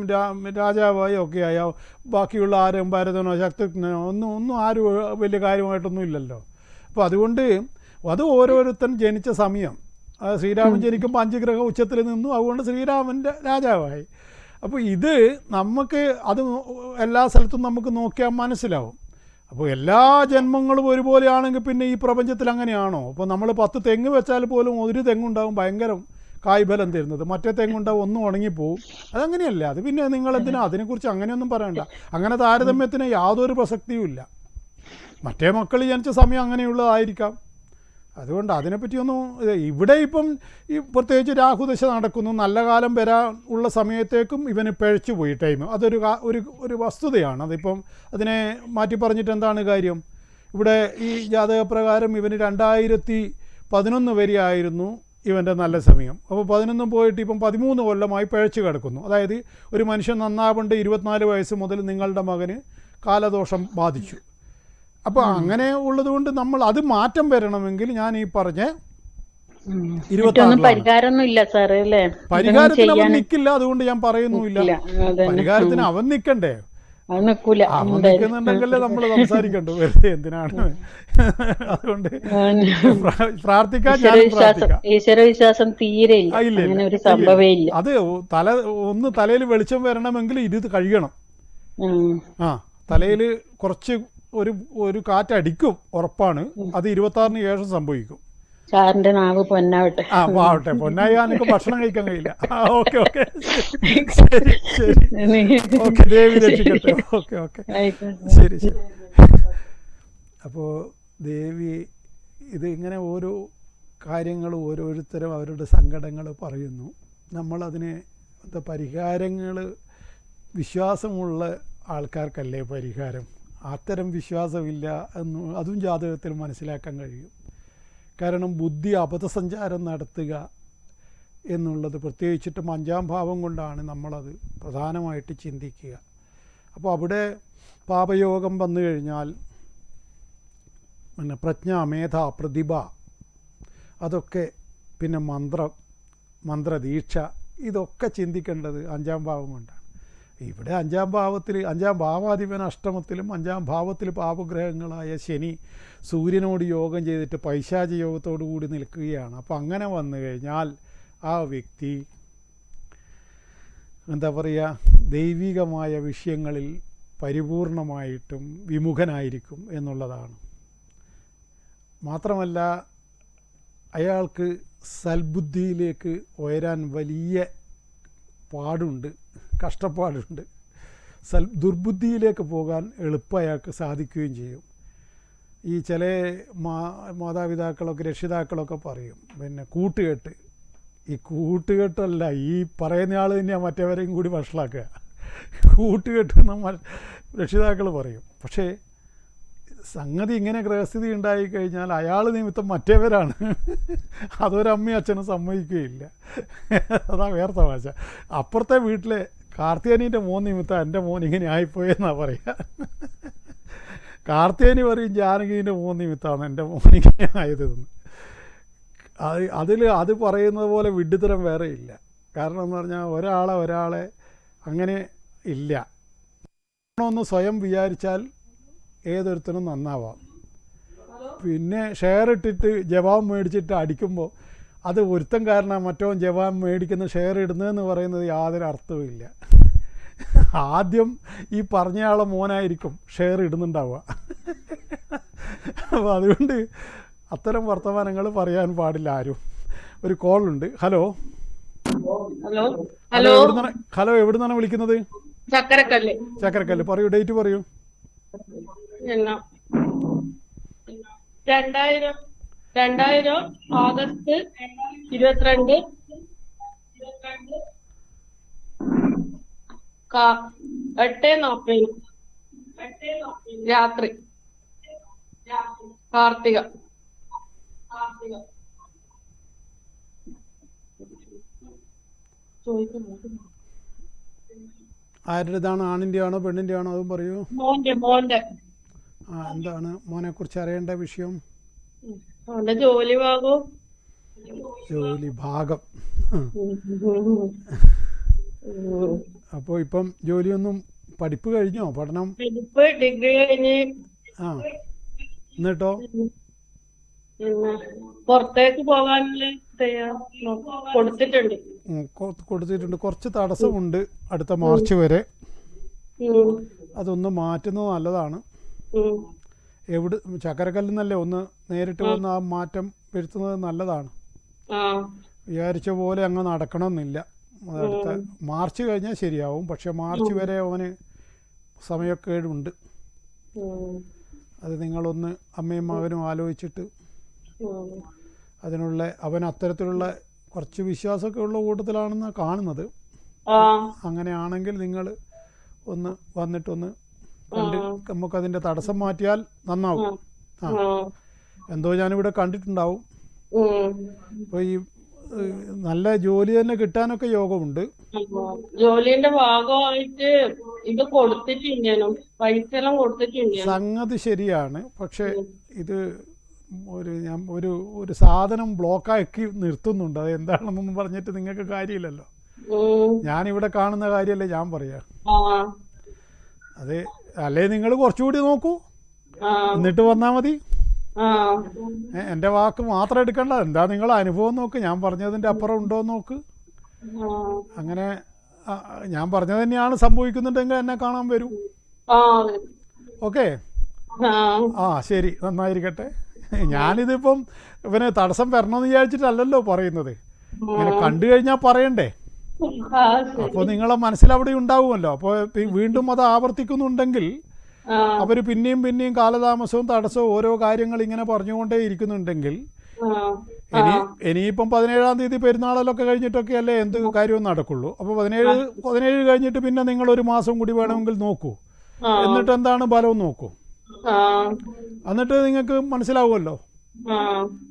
രാജാവായി ഒക്കെ ആയോ, ബാക്കിയുള്ള ആരും ഭരതനോ ശത്രുഘ്നോ ഒന്നും ആരും വലിയ കാര്യമായിട്ടൊന്നും ഇല്ലല്ലോ. അപ്പോൾ അതുകൊണ്ട് അത് ഓരോരുത്തൻ ജനിച്ച സമയം. ശ്രീരാമൻ ജനിക്കുമ്പോൾ 5 ഗ്രഹ ഉച്ചത്തിൽ നിന്നു, അതുകൊണ്ട് ശ്രീരാമൻ്റെ രാജാവായി. അപ്പോൾ ഇത് നമുക്ക് അത് എല്ലാ സ്ഥലത്തും നമുക്ക് നോക്കിയാൽ മനസ്സിലാവും. അപ്പോൾ എല്ലാ ജന്മങ്ങളും ഒരുപോലെയാണെങ്കിൽ പിന്നെ ഈ പ്രപഞ്ചത്തിൽ അങ്ങനെയാണോ? അപ്പോൾ നമ്മൾ 10 തെങ്ങ് വെച്ചാൽ പോലും ഒരു തെങ്ങുണ്ടാവും ഭയങ്കര കായ്ഫലം തരുന്നത്, മറ്റേ തെങ്ങുണ്ടാവും ഒന്നും ഉണങ്ങിപ്പോവും. അതങ്ങനെയല്ല. അത് പിന്നെ നിങ്ങളെന്തിനാ അതിനെക്കുറിച്ച് അങ്ങനെയൊന്നും പറയണ്ട. അങ്ങനെ താരതമ്യത്തിന് യാതൊരു പ്രസക്തിയും ഇല്ല. മറ്റേ മക്കൾ ജനിച്ച സമയം അങ്ങനെയുള്ളതായിരിക്കാം. അതുകൊണ്ട് അതിനെപ്പറ്റിയൊന്നും ഇവിടെ ഇപ്പം ഈ പ്രത്യേകിച്ച് രാഹുദശ നടക്കുന്നു, നല്ല കാലം വരാൻ ഉള്ള സമയത്തേക്കും ഇവന് പിഴച്ചു പോയി ടൈം. അതൊരു ഒരു വസ്തുതയാണ്. അതിപ്പം അതിനെ മാറ്റി പറഞ്ഞിട്ട് എന്താണ് കാര്യം? ഇവിടെ ഈ ജാതകപ്രകാരം ഇവന് 2011 വരെയായിരുന്നു ഇവൻ്റെ നല്ല സമയം. അപ്പോൾ 11 പോയിട്ട് ഇപ്പം 13 കൊല്ലമായി പിഴച്ചു കിടക്കുന്നു. അതായത് ഒരു മനുഷ്യൻ നന്നാവേണ്ട 24 വയസ്സ് മുതൽ നിങ്ങളുടെ മകന് കാലദോഷം ബാധിച്ചു. അപ്പോൾ അങ്ങനെ ഉള്ളതുകൊണ്ട് നമ്മൾ അത് മാറ്റം വരണമെങ്കിൽ ഞാൻ ഈ പറഞ്ഞ 26 പരിഹാരമൊന്നും ഇല്ല സാറേ അല്ലേ? പരിഹാരത്തിന് അവൻ നിൽക്കില്ല. അതുകൊണ്ട് ഞാൻ പറയുന്നുമില്ല. പരിഹാരത്തിന് അവൻ നിൽക്കണ്ടേ? അവൻ നിൽക്കുന്നുണ്ടെങ്കിലേ നമ്മൾ സംസാരിക്കണ്ടു. വെറുതെ എന്തിനാണ്? അതുകൊണ്ട് പ്രാർത്ഥിക്കാൻ ഈശ്വരവിശ്വാസം തീരെ അത് തലയിൽ വെളിച്ചം വരണമെങ്കിൽ ഇത് കഴിയണം. തലയിൽ കുറച്ച് ഒരു കാറ്റടിക്കും, ഉറപ്പാണ്. അത് 26-ന് ശേഷം സംഭവിക്കും. സാറിന്റെ നാവ് പൊന്നാവട്ടെ. ആവട്ടെ. പൊന്നായി എനിക്ക് ഭക്ഷണം കഴിക്കാൻ കഴിയില്ല. ഓക്കെ ഓക്കെ ശരി ശരി ഓക്കെ. ദേവി രക്ഷിക്കട്ടെ. ഓക്കെ ഓക്കെ ശരി ശരി. അപ്പോൾ ദേവി ഇത് ഇങ്ങനെ ഓരോ കാര്യങ്ങളും ഓരോരുത്തരും അവരുടെ സങ്കടങ്ങൾ പറയുന്നു. നമ്മളതിന് പരിഹാരങ്ങൾ വിശ്വാസമുള്ള ആൾക്കാർക്കല്ലേ പരിഹാരം. അത്തരം വിശ്വാസമില്ല എന്ന് അതും ജാതകത്തിൽ മനസ്സിലാക്കാൻ കഴിയും. കാരണം ബുദ്ധി അബദ്ധസഞ്ചാരം നടത്തുക എന്നുള്ളത് പ്രത്യേകിച്ചിട്ടും 5-ാം ഭാവം കൊണ്ടാണ് നമ്മളത് പ്രധാനമായിട്ട് ചിന്തിക്കുക. അപ്പോൾ അവിടെ പാപയോഗം വന്നു കഴിഞ്ഞാൽ പിന്നെ പ്രജ്ഞ, മേധ, പ്രതിഭ, അതൊക്കെ പിന്നെ മന്ത്രദീക്ഷ, ഇതൊക്കെ ചിന്തിക്കേണ്ടത് 5-ാം ഭാവം കൊണ്ടാണ്. ഇവിടെ 5-ാം ഭാവത്തിൽ 5-ാം ഭാവാധിപൻ അഷ്ടമത്തിലും 5-ാം ഭാവത്തിൽ പാപഗ്രഹങ്ങളായ ശനി സൂര്യനോട് യോഗം ചെയ്തിട്ട് പൈശാച യോഗത്തോടു കൂടി നിൽക്കുകയാണ്. അപ്പോൾ അങ്ങനെ വന്നു കഴിഞ്ഞാൽ ആ വ്യക്തി എന്താ പറയുക, ദൈവികമായ വിഷയങ്ങളിൽ പരിപൂർണമായിട്ടും വിമുഖനായിരിക്കും എന്നുള്ളതാണ്. മാത്രമല്ല അയാൾക്ക് സൽബുദ്ധിയിലേക്ക് ഉയരാൻ വലിയ പാടുണ്ട്, കഷ്ടപ്പാടുണ്ട്. ദുർബുദ്ധിയിലേക്ക് പോകാൻ എളുപ്പം അയാൾക്ക് സാധിക്കുകയും ചെയ്യും. ഈ ചില മാതാപിതാക്കളൊക്കെ രക്ഷിതാക്കളൊക്കെ പറയും പിന്നെ കൂട്ടുകെട്ട്. ഈ കൂട്ടുകെട്ടല്ല, ഈ പറയുന്ന ആൾ തന്നെയാണ് മറ്റവരെയും കൂടി വഷളാക്കുക. കൂട്ടുകെട്ടെന്ന് രക്ഷിതാക്കൾ പറയും. പക്ഷേ സംഗതി ഇങ്ങനെ ഗൃഹസ്ഥിതി ഉണ്ടായിക്കഴിഞ്ഞാൽ അയാൾ നിമിത്തം മറ്റേവരാണ്. അതൊരമ്മയും അച്ഛനും സമ്മതിക്കുകയില്ല. അതാ വേറെ തമാശ. അപ്പുറത്തെ വീട്ടിലെ കാർത്തികേയനീൻ്റെ മോൻ നിമിത്തം എൻ്റെ മോൻ ഇങ്ങനെ ആയിപ്പോയെന്നാണ് പറയുക. കാർത്തികേയനി പറയും ജാനകീൻ്റെ മോൻ നിമിത്തമാണ് എൻ്റെ മോൻ ഇങ്ങനെ ആയതെന്ന്. അത് പറയുന്നത് പോലെ വിഡ്ഢിത്തരം വേറെ ഇല്ല. കാരണം എന്ന് പറഞ്ഞാൽ ഒരാളെ അങ്ങനെ ഇല്ല. ഒന്ന് സ്വയം വിചാരിച്ചാൽ ഏതൊരുത്തനും നന്നാവാം. പിന്നെ ഷെയർ ഇട്ടിട്ട് ജവാബ് മേടിച്ചിട്ട് അടിക്കുമ്പോൾ അത് ഒരുത്തൻ കാരണം മറ്റവൻ ജവാബ് മേടിക്കുന്ന ഷെയർ ഇടുന്നതെന്ന് പറയുന്നത് യാതൊരു അർത്ഥവുമില്ല. ആദ്യം ഈ പറഞ്ഞയാളെ മോനായിരിക്കും ഷെയർ ഇടുന്നുണ്ടാവുക. അപ്പോൾ അതുകൊണ്ട് അത്തരം വർത്തമാനങ്ങൾ പറയാൻ പാടില്ല ആരും. ഒരു കോളുണ്ട്. ഹലോ ഹലോ ഹലോ, എവിടുന്നാണ് വിളിക്കുന്നത്? ചക്കരക്കല്ല്. ചക്കരക്കല്ല്. പറയൂ, ഡേറ്റ് പറയൂ. എല്ലാം 2000 ഓഗസ്റ്റ് 22 8:40 രാത്രി കാർത്തിക. ആരുടേതാണ്? ആണിൻ്റെ ആണോ പെണ്ണിൻ്റെ ആണോ? അതും പറയൂ. മോന്റെ എന്താണ് മോനെ കുറിച്ച് അറിയേണ്ട വിഷയം? അവന്റെ ജോലി ഭാഗവും. ജോലി ഭാഗം. അപ്പോൾ ഇപ്പം ജോലിയൊന്നും, പഠിപ്പ് കഴിഞ്ഞോ? പഠനം ഡിഗ്രി കഴിഞ്ഞ്. എന്നിട്ടോ? പുറത്തേക്ക് പോകാനുള്ള കൊടുത്തിട്ടുണ്ട്. കുറച്ച് തടസ്സമുണ്ട് അടുത്ത മാർച്ച് വരെ. അതൊന്ന് മാറ്റുന്നത് നല്ലതാണ്. ചക്കരക്കല്ലിൽ നിന്നല്ലേ ഒന്ന് നേരിട്ട് വന്ന് ആ മാറ്റം വരുത്തുന്നത് നല്ലതാണ്. വിചാരിച്ച പോലെ അങ്ങ് നടക്കണമെന്നില്ല. അടുത്ത മാർച്ച് കഴിഞ്ഞാൽ ശരിയാവും. പക്ഷെ മാർച്ച് വരെ അവന് സമയക്കേടുണ്ട്. അത് നിങ്ങളൊന്ന് അമ്മയും മകനും ആലോചിച്ചിട്ട് അവൻ അത്തരത്തിലുള്ള കുറച്ച് വിശ്വാസമൊക്കെ ഉള്ള കൂട്ടത്തിലാണെന്ന് കാണുന്നത്. അങ്ങനെയാണെങ്കിൽ നിങ്ങൾ ഒന്ന് വന്നിട്ടൊന്ന് കണ്ട് നമുക്കതിൻ്റെ തടസ്സം മാറ്റിയാൽ നന്നാവും. എന്തോ ഞാനിവിടെ കണ്ടിട്ടുണ്ടാവും. അപ്പോൾ ഈ നല്ല ജോലി തന്നെ കിട്ടാനൊക്കെ യോഗമുണ്ട്. ജോലിന്റെ ഭാഗമായിട്ട് ഇത് കൊടുത്തിട്ടുണ്ട്, പൈസ എല്ലാം കൊടുത്തിട്ടുണ്ട്. സംഗതി ശരിയാണ്. പക്ഷെ ഇത് ഒരു സാധനം ബ്ലോക്കാക്കി നിർത്തുന്നുണ്ട്. അത് എന്താണെന്നൊന്നും പറഞ്ഞിട്ട് നിങ്ങൾക്ക് കാര്യമില്ലല്ലോ. ഞാനിവിടെ കാണുന്ന കാര്യമല്ലേ ഞാൻ പറയാ. അതെ, അല്ലേ നിങ്ങൾ കുറച്ചുകൂടി നോക്കൂ, എന്നിട്ട് വന്നാൽ മതി. എൻ്റെ വാക്ക് മാത്രം എടുക്കണ്ട. എന്താ നിങ്ങളെ അനുഭവം നോക്ക്. ഞാൻ പറഞ്ഞതിൻ്റെ അപ്പുറം ഉണ്ടോ നോക്ക്. അങ്ങനെ ഞാൻ പറഞ്ഞത് തന്നെയാണ് സംഭവിക്കുന്നുണ്ടെങ്കിൽ എന്നെ കാണാൻ വരൂ. ഓക്കെ, ശരി, നന്നായിരിക്കട്ടെ. ഞാനിതിപ്പം ഇവന് തടസ്സം വരണമെന്ന് വിചാരിച്ചിട്ടല്ലല്ലോ പറയുന്നത്. ഇങ്ങനെ കണ്ടു കഴിഞ്ഞാൽ പറയണ്ടേ. അപ്പോൾ നിങ്ങളെ മനസ്സിലവിടെ ഉണ്ടാവുമല്ലോ. അപ്പോൾ വീണ്ടും അത് ആവർത്തിക്കുന്നുണ്ടെങ്കിൽ അവർ പിന്നെയും കാലതാമസവും തടസ്സവും ഓരോ കാര്യങ്ങൾ ഇങ്ങനെ പറഞ്ഞുകൊണ്ടേ ഇരിക്കുന്നുണ്ടെങ്കിൽ ഇനിയിപ്പം 17-ാം തീയതി പെരുന്നാളൊക്കെ കഴിഞ്ഞിട്ടൊക്കെ അല്ലേ എന്ത് കാര്യവും നടക്കുള്ളൂ. അപ്പോൾ 17 കഴിഞ്ഞിട്ട് പിന്നെ നിങ്ങൾ ഒരു മാസം കൂടി വേണമെങ്കിൽ നോക്കൂ. എന്നിട്ട് എന്താണ് ഫലവും നോക്കൂ. എന്നിട്ട് നിങ്ങൾക്ക് മനസ്സിലാവുമല്ലോ.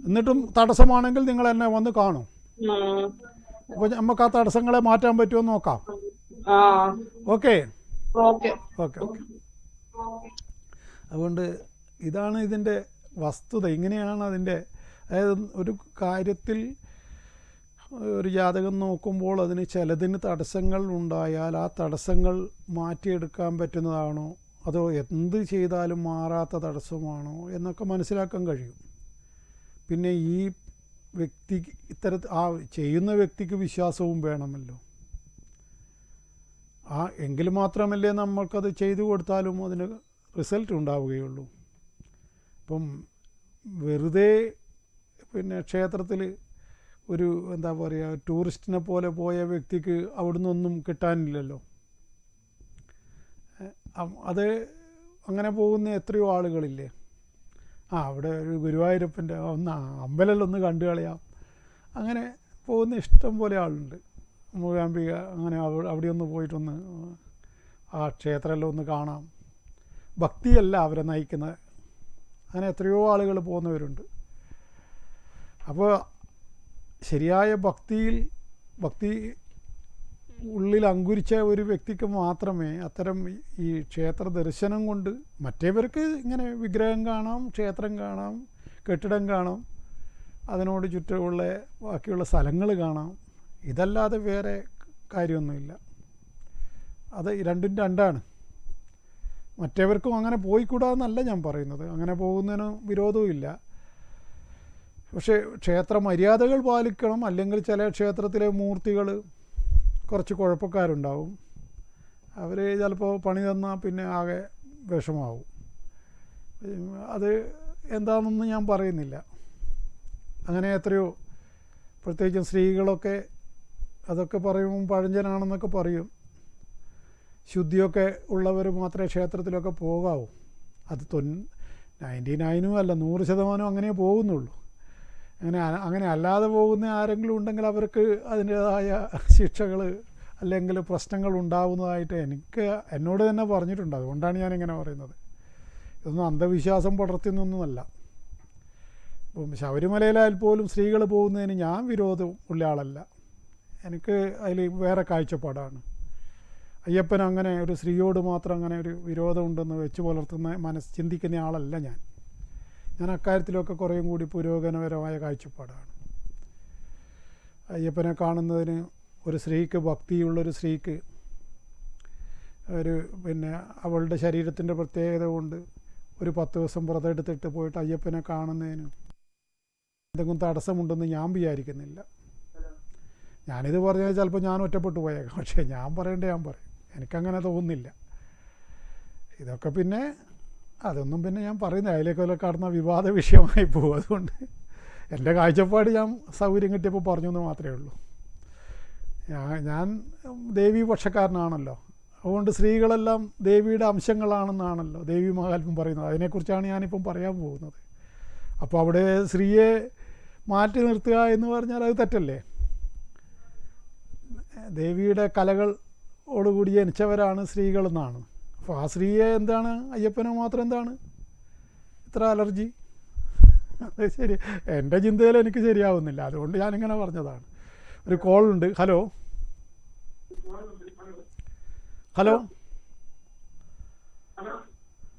എന്നിട്ടും തടസ്സമാണെങ്കിൽ നിങ്ങൾ എന്നെ വന്ന് കാണും. അപ്പോൾ നമുക്ക് ആ തടസ്സങ്ങളെ മാറ്റാൻ പറ്റുമോ നോക്കാം. ഓക്കെ. അതുകൊണ്ട് ഇതാണ് ഇതിൻ്റെ വസ്തുത. ഇങ്ങനെയാണ് അതിൻ്റെ, അതായത് ഒരു കാര്യത്തിൽ ഒരു ജാതകം നോക്കുമ്പോൾ അതിന് ചിലതിന് തടസ്സങ്ങൾ ഉണ്ടായാൽ ആ തടസ്സങ്ങൾ മാറ്റിയെടുക്കാൻ പറ്റുന്നതാണോ അതോ എന്ത് ചെയ്താലും മാറാത്ത തടസ്സമാണോ എന്നൊക്കെ മനസ്സിലാക്കാൻ കഴിയും. പിന്നെ ഈ വ്യക്തി ചെയ്യുന്ന വ്യക്തിക്ക് വിശ്വാസവും വേണമല്ലോ. എങ്കിൽ മാത്രമല്ലേ നമ്മൾക്കത് ചെയ്തു കൊടുത്താലും അതിന് റിസൾട്ട് ഉണ്ടാവുകയുള്ളൂ. ഇപ്പം വെറുതെ ക്ഷേത്രത്തിൽ ഒരു എന്താ പറയുക ടൂറിസ്റ്റിനെ പോലെ പോയ വ്യക്തിക്ക് അവിടുന്ന് ഒന്നും കിട്ടാനില്ലല്ലോ. അത് അങ്ങനെ പോകുന്ന എത്രയോ ആളുകളില്ലേ. അവിടെ ഒരു ഗുരുവായൂരപ്പൻ്റെ അമ്പലമൊന്ന് കണ്ടു കളയാം, അങ്ങനെ പോകുന്ന ഇഷ്ടം പോലെ ആളുണ്ട്. മൂകാംബിക അങ്ങനെ അവിടെ ഒന്ന് പോയിട്ടൊന്ന് ആ ക്ഷേത്രമെല്ലാം ഒന്ന് കാണാം. ഭക്തിയല്ല അവരെ നയിക്കുന്നത്. അങ്ങനെ എത്രയോ ആളുകൾ പോകുന്നവരുണ്ട്. അപ്പോൾ ശരിയായ ഭക്തി ഉള്ളിൽ അങ്കുരിച്ച ഒരു വ്യക്തിക്ക് മാത്രമേ അത്തരം ഈ ക്ഷേത്ര ദർശനം കൊണ്ട്, മറ്റേവർക്ക് ഇങ്ങനെ വിഗ്രഹം കാണാം, ക്ഷേത്രം കാണാം, കെട്ടിടം കാണാം, അതിനോട് ചുറ്റുമുള്ള ബാക്കിയുള്ള സ്ഥലങ്ങൾ കാണാം, ഇതല്ലാതെ വേറെ കാര്യമൊന്നുമില്ല. അത് രണ്ടും രണ്ടാണ്. മറ്റേവർക്കും അങ്ങനെ പോയിക്കൂടാന്നല്ല ഞാൻ പറയുന്നത്, അങ്ങനെ പോകുന്നതിന് വിരോധവും ഇല്ല. പക്ഷേ ക്ഷേത്ര മര്യാദകൾ പാലിക്കണം. അല്ലെങ്കിൽ ചില ക്ഷേത്രത്തിലെ മൂർത്തികൾ കുറച്ച് കുഴപ്പക്കാരുണ്ടാവും. അവർ ചിലപ്പോൾ പണി തന്നാൽ പിന്നെ ആകെ വിഷമാവും. അത് എന്താണെന്നൊന്നും ഞാൻ പറയുന്നില്ല. അങ്ങനെ എത്രയോ, പ്രത്യേകിച്ചും സ്ത്രീകളൊക്കെ അതൊക്കെ പറയുമ്പോൾ പഴഞ്ചനാണെന്നൊക്കെ പറയും. ശുദ്ധിയൊക്കെ ഉള്ളവർ മാത്രമേ ക്ഷേത്രത്തിലൊക്കെ പോകാവൂ. അത് 99% അല്ല 100% അങ്ങനെ പോകുന്നുള്ളൂ. അങ്ങനെ അല്ലാതെ പോകുന്ന ആരെങ്കിലും ഉണ്ടെങ്കിൽ അവർക്ക് അതിൻ്റേതായ ശിക്ഷകൾ അല്ലെങ്കിൽ പ്രശ്നങ്ങൾ ഉണ്ടാവുന്നതായിട്ട് എന്നോട് തന്നെ പറഞ്ഞിട്ടുണ്ട്. അതുകൊണ്ടാണ് ഞാനിങ്ങനെ പറയുന്നത്. ഇതൊന്നും അന്ധവിശ്വാസം പടർത്തുന്നൊന്നുമല്ല. ഇപ്പം ശബരിമലയിലായാൽ പോലും സ്ത്രീകൾ പോകുന്നതിന് ഞാൻ വിരോധം ഉള്ള ആളല്ല. എനിക്ക് അതിൽ വേറെ കാഴ്ചപ്പാടാണ്. അയ്യപ്പൻ അങ്ങനെ ഒരു സ്ത്രീയോട് മാത്രം അങ്ങനെ ഒരു വിരോധമുണ്ടെന്ന് വെച്ച് പുലർത്തുന്ന ചിന്തിക്കുന്ന ആളല്ല ഞാൻ അക്കാര്യത്തിലൊക്കെ കുറേയും കൂടി പുരോഗമനപരമായ കാഴ്ചപ്പാടാണ്. അയ്യപ്പനെ കാണുന്നതിന് ഒരു സ്ത്രീക്ക്, ഭക്തിയുള്ളൊരു സ്ത്രീക്ക് അവളുടെ ശരീരത്തിൻ്റെ പ്രത്യേകത കൊണ്ട് ഒരു 10 ദിവസം വ്രതം എടുത്തിട്ട് പോയിട്ട് അയ്യപ്പനെ കാണുന്നതിന് എന്തെങ്കിലും തടസ്സമുണ്ടെന്ന് ഞാൻ വിചാരിക്കുന്നില്ല. ഞാനിത് പറഞ്ഞാൽ ചിലപ്പോൾ ഞാൻ ഒറ്റപ്പെട്ടു പോയേക്കാം. പക്ഷേ ഞാൻ പറയും. എനിക്കങ്ങനെ തോന്നുന്നില്ല. ഇതൊക്കെ അതൊന്നും ഞാൻ പറയുന്നത് അതിലേക്കൊക്കെ കടന്ന വിവാദ വിഷയമായി പോകും. അതുകൊണ്ട് എൻ്റെ കാഴ്ചപ്പാട് ഞാൻ സൗകര്യം കിട്ടിയപ്പോൾ പറഞ്ഞു എന്ന് മാത്രമേ ഉള്ളൂ. ഞാൻ ദേവീ പക്ഷക്കാരനാണല്ലോ. അതുകൊണ്ട് സ്ത്രീകളെല്ലാം ദേവിയുടെ അംശങ്ങളാണെന്നാണല്ലോ ദേവി മഹാത്മ്യം പറയുന്നത്. അതിനെക്കുറിച്ചാണ് ഞാനിപ്പം പറയാൻ പോകുന്നത്. അപ്പോൾ അവിടെ സ്ത്രീയെ മാറ്റി നിർത്തുക എന്ന് പറഞ്ഞാൽ അത് തെറ്റല്ലേ? ദേവിയുടെ കലകളോടുകൂടി ജനിച്ചവരാണ് സ്ത്രീകളെന്നാണ്. അപ്പോൾ ആ സ്ത്രീയെ എന്താണ്, അയ്യപ്പനെ മാത്രം എന്താണ് ഇത്ര അലർജി? അത് ശരി, എൻ്റെ ചിന്തയിൽ എനിക്ക് ശരിയാവുന്നില്ല. അതുകൊണ്ട് ഞാനിങ്ങനെ പറഞ്ഞതാണ്. ഒരു കോളുണ്ട്. ഹലോ ഹലോ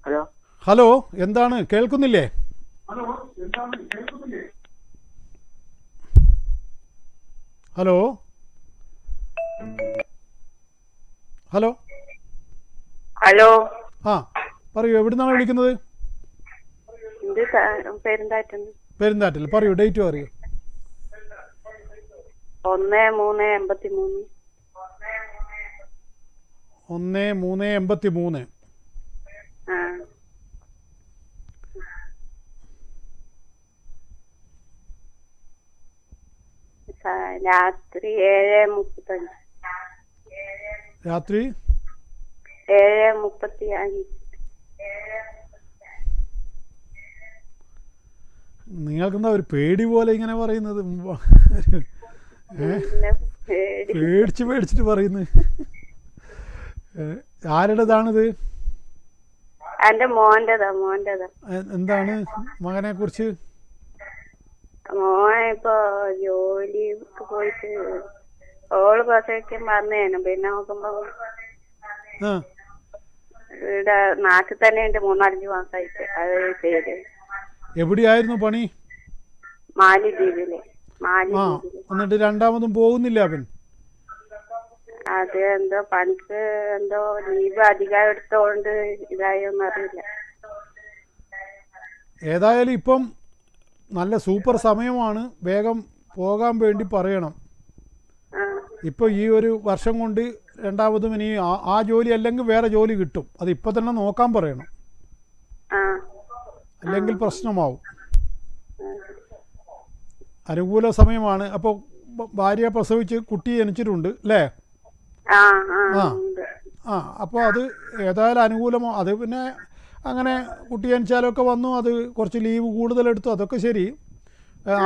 ഹലോ ഹലോ എന്താണ്, കേൾക്കുന്നില്ലേ? ഹലോ ഹലോ ഹലോ ആ പറയൂ, എവിടുന്നാണ് വിളിക്കുന്നത്? ഇത് പെരുന്താറ്റുന്നു. പെരുന്താറ്റിൽ. പറയൂ, ഡേറ്റ് പറയൂ. 1/3/83. 1/3/83. ആ രാത്രി 7:35. രാത്രി 7:35. നിങ്ങൾക്കെന്താ ഒരു പേടി പോലെ ഇങ്ങനെ പറയുന്നത്? പേടിച്ചിട്ട് പറയുന്നത് ആരുടേതാണിത്? എന്റെ മോന്റേതാ. എന്താണ് മകനെ കുറിച്ച്? മോൻ ഇപ്പൊ ജോലിക്ക് പോയിട്ട് ഓള് പ്രസവിക്കാൻ പറഞ്ഞേനു. പിന്നെ നോക്കുമ്പോ ഇവിടെ നാട്ടിൽ തന്നെ ഉണ്ട്. 3-5 മാസമായിട്ട്. അത് പേര് എവിടെയായിരുന്നു പണി? മാലിദ്വീപില്. എന്നിട്ട് രണ്ടാമതും പോകുന്നില്ല അവൻ? അത് എന്തോ പണിക്ക് എന്തോ ലീവ് അധികം എടുത്തോണ്ട് ഇതായോന്ന് അറിയില്ല. ഏതായാലും ഇപ്പം നല്ല സൂപ്പർ സമയമാണ്. വേഗം പോകാൻ വേണ്ടി പറയണം. ഇപ്പോൾ ഈ ഒരു വർഷം കൊണ്ട് രണ്ടാമതും ഇനി ആ ജോലി അല്ലെങ്കിൽ വേറെ ജോലി കിട്ടും. അത് ഇപ്പം തന്നെ നോക്കാൻ പറയണം, അല്ലെങ്കിൽ പ്രശ്നമാവും. അനുകൂല സമയമാണ്. അപ്പോൾ ഭാര്യ പ്രസവിച്ച് കുട്ടി ജനിച്ചിട്ടുണ്ട് അല്ലേ? അപ്പോൾ അത് ഏതായാലും അനുകൂലമോ. അത് പിന്നെ അങ്ങനെ കുട്ടി ജനിച്ചാലൊക്കെ വന്നു, അത് കുറച്ച് ലീവ് കൂടുതലെടുത്തു, അതൊക്കെ ശരി.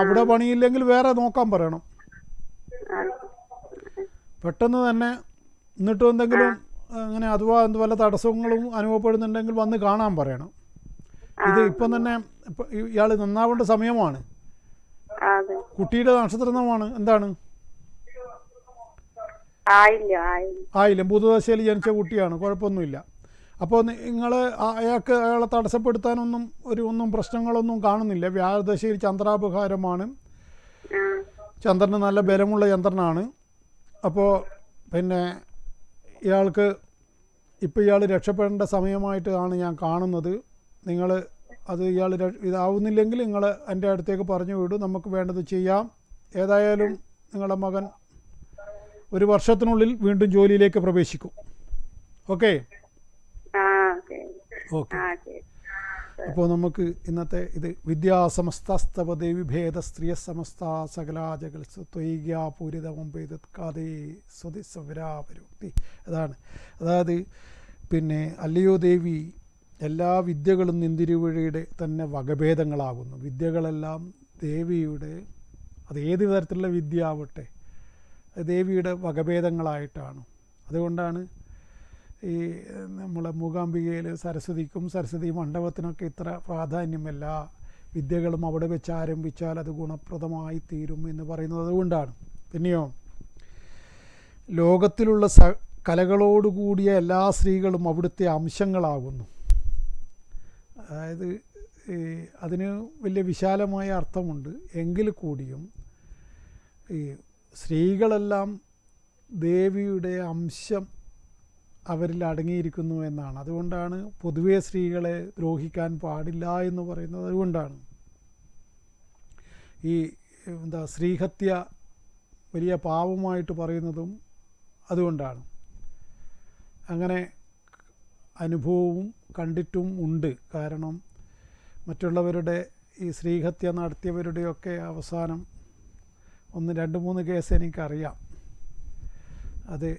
അവിടെ പണിയില്ലെങ്കിൽ വേറെ നോക്കാൻ പറയണം പെട്ടെന്ന് തന്നെ. എന്നിട്ടും എന്തെങ്കിലും അങ്ങനെ അഥവാ വല്ല തടസ്സങ്ങളും അനുഭവപ്പെടുന്നുണ്ടെങ്കിൽ വന്ന് കാണാൻ പറയണം. ഇത് ഇപ്പം തന്നെ ഇയാൾ നന്നാവേണ്ട സമയമാണ്. കുട്ടിയുടെ നക്ഷത്രമാണ് എന്താണ്? ആയില്ല. ബുധദശയിൽ ജനിച്ച കുട്ടിയാണ്, കുഴപ്പമൊന്നുമില്ല. അപ്പോൾ നിങ്ങൾ അയാളെ തടസ്സപ്പെടുത്താനൊന്നും ഒന്നും പ്രശ്നങ്ങളൊന്നും കാണുന്നില്ല. വ്യാഴദശയിൽ ചന്ദ്രാപഹാരമാണ്. ചന്ദ്രന് നല്ല ബലമുള്ള ചന്ദ്രനാണ്. അപ്പോൾ പിന്നെ ഇയാൾക്ക് ഇപ്പോൾ ഇയാൾ രക്ഷപ്പെടേണ്ട സമയമായിട്ടാണ് ഞാൻ കാണുന്നത്. നിങ്ങൾ അത് ഇതാവുന്നില്ലെങ്കിൽ നിങ്ങൾ എൻ്റെ അടുത്തേക്ക് പറഞ്ഞു വിടും, നമുക്ക് വേണ്ടത് ചെയ്യാം. ഏതായാലും നിങ്ങളുടെ മകൻ 1 വർഷത്തിനുള്ളിൽ വീണ്ടും ജോലിയിലേക്ക് പ്രവേശിക്കും. ഓക്കെ. അപ്പോൾ നമുക്ക് ഇന്നത്തെ ഇത് വിദ്യാസമസ്തസ്തവ ദേവി ഭേദ സ്ത്രീയ സമസ്ത സകലാജകൾ ത്വൈഗ്യാപൂരിതമംബേദേ സ്വതി സവരാപരോക്തി. അതാണ്. അതായത് പിന്നെ അല്ലയോ ദേവി, എല്ലാ വിദ്യകളും നിന്തിരുവഴിയുടെ തന്നെ വകഭേദങ്ങളാകുന്നു. വിദ്യകളെല്ലാം ദേവിയുടെ, അത് ഏത് തരത്തിലുള്ള വിദ്യ ആവട്ടെ, അത് ദേവിയുടെ വകഭേദങ്ങളായിട്ടാണ്. അതുകൊണ്ടാണ് ഈ നമ്മളെ മൂകാംബികയിൽ സരസ്വതിക്കും സരസ്വതി മണ്ഡപത്തിനൊക്കെ ഇത്ര പ്രാധാന്യം. എല്ലാ വിദ്യകളും അവിടെ വെച്ച് ആരംഭിച്ചാൽ അത് ഗുണപ്രദമായി തീരും എന്ന് പറയുന്നത് അതുകൊണ്ടാണ്. പിന്നെയോ ലോകത്തിലുള്ള കലകളോടുകൂടിയ എല്ലാ സ്ത്രീകളും അവിടുത്തെ അംശങ്ങളാകുന്നു. അതായത് അതിന് വലിയ വിശാലമായ അർത്ഥമുണ്ട്. എങ്കിൽ കൂടിയും ഈ സ്ത്രീകളെല്ലാം ദേവിയുടെ അംശം അവരിൽ അടങ്ങിയിരിക്കുന്നു എന്നാണ്. അതുകൊണ്ടാണ് പൊതുവെ സ്ത്രീകളെ ദ്രോഹിക്കാൻ പാടില്ല എന്ന് പറയുന്നത്. അതുകൊണ്ടാണ് ഈ സ്ത്രീഹത്യ വലിയ പാപമായിട്ട് പറയുന്നതും അതുകൊണ്ടാണ്. അങ്ങനെ അനുഭവവും കണ്ടിട്ടും ഉണ്ട്. കാരണം മറ്റുള്ളവരുടെ ഈ സ്ത്രീഹത്യ നടത്തിയവരുടെയൊക്കെ അവസാനം 1-2-3 കേസ് എനിക്കറിയാം. അത്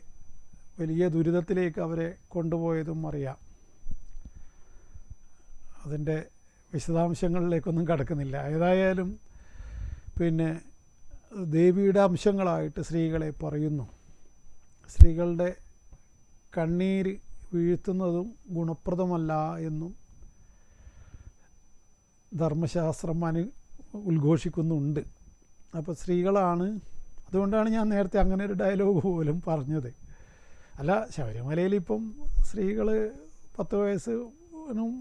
വലിയ ദുരിതത്തിലേക്ക് അവരെ കൊണ്ടുപോയതും അറിയാം. അതിൻ്റെ വിശദാംശങ്ങളിലേക്കൊന്നും കടക്കുന്നില്ല. ഏതായാലും പിന്നെ ദേവിയുടെ അംശങ്ങളായിട്ട് സ്ത്രീകളെ പറയുന്നു. സ്ത്രീകളുടെ കണ്ണീര് വീഴ്ത്തുന്നതും ഗുണപ്രദമല്ല എന്നും ധർമ്മശാസ്ത്രം ഉദ്ഘോഷിക്കുന്നുണ്ട്. അപ്പോൾ സ്ത്രീകളാണ്, അതുകൊണ്ടാണ് ഞാൻ നേരത്തെ അങ്ങനെ ഒരു ഡയലോഗ് പോലും പറഞ്ഞത്. അല്ല, ശബരിമലയിൽ ഇപ്പം സ്ത്രീകൾ 10 വയസ്സിനും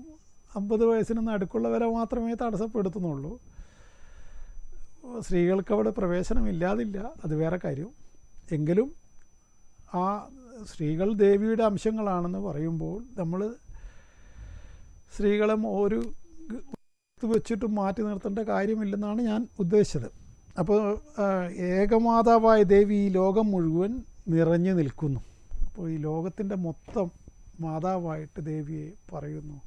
50 വയസ്സിനും നടുക്കുള്ളവരെ മാത്രമേ തടസ്സപ്പെടുത്തുന്നുള്ളൂ. സ്ത്രീകൾക്ക് അവിടെ പ്രവേശനമില്ലാതില്ല, അത് വേറെ കാര്യം. എങ്കിലും ആ സ്ത്രീകൾ ദേവിയുടെ അംശങ്ങളാണെന്ന് പറയുമ്പോൾ നമ്മൾ സ്ത്രീകളെ ഒരു വെച്ചിട്ടും മാറ്റി നിർത്തേണ്ട കാര്യമില്ലെന്നാണ് ഞാൻ ഉദ്ദേശിച്ചത്. അപ്പോൾ ഏകമാതാവായ ദേവി ഈ ലോകം മുഴുവൻ നിറഞ്ഞു നിൽക്കുന്നു. അപ്പോൾ ഈ ലോകത്തിൻ്റെ മൊത്തം മാതാവായിട്ട് ദേവിയെ പറയുന്നു.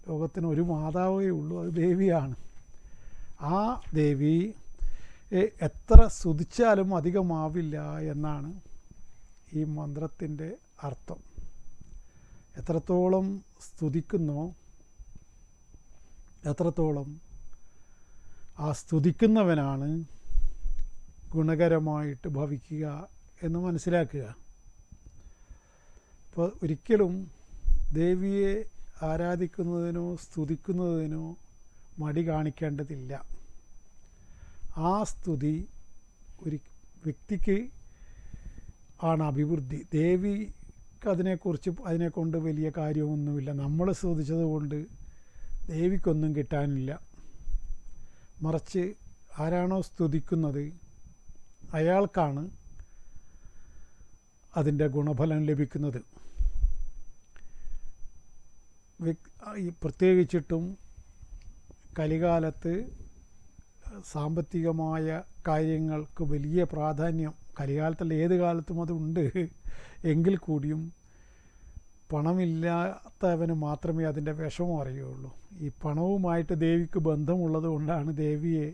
ലോകത്തിന് ഒരു മാതാവേ ഉള്ളൂ, അത് ദേവിയാണ്. ആ ദേവി എത്ര സ്തുതിച്ചാലും അധികമാവില്ല എന്നാണ് ഈ മന്ത്രത്തിൻ്റെ അർത്ഥം. എത്രത്തോളം സ്തുതിക്കുന്നോ എത്രത്തോളം ആ സ്തുതിക്കുന്നവനാണ് ഗുണകരമായിട്ട് ഭവിക്കുക എന്ന് മനസ്സിലാക്കുക. അപ്പോൾ ഒരിക്കലും ദേവിയെ ആരാധിക്കുന്നതിനോ സ്തുതിക്കുന്നതിനോ മടി കാണിക്കേണ്ടതില്ല. ആ സ്തുതി ഒരു വ്യക്തിക്ക് ആണ് അഭിവൃദ്ധി. ദേവിക്ക് അതിനെക്കൊണ്ട് വലിയ കാര്യമൊന്നുമില്ല. നമ്മൾ സ്തുതിച്ചത് കൊണ്ട് ദേവിക്കൊന്നും കിട്ടാനില്ല. മറിച്ച് ആരാണോ സ്തുതിക്കുന്നത് അയാൾക്കാണ് അതിൻ്റെ ഗുണഫലം ലഭിക്കുന്നത്. പ്രത്യേകിച്ചിട്ടും കലികാലത്ത് സാമ്പത്തികമായ കാര്യങ്ങൾക്ക് വലിയ പ്രാധാന്യം, കലികാലത്തല്ല ഏത് കാലത്തും അതുണ്ട്. എങ്കിൽ കൂടിയും പണമില്ലാത്തവന് മാത്രമേ അതിൻ്റെ വിഷമം അറിയുള്ളൂ. ഈ പണവുമായിട്ട് ദേവിക്ക് ബന്ധമുള്ളത് കൊണ്ടാണ് ദേവിയെ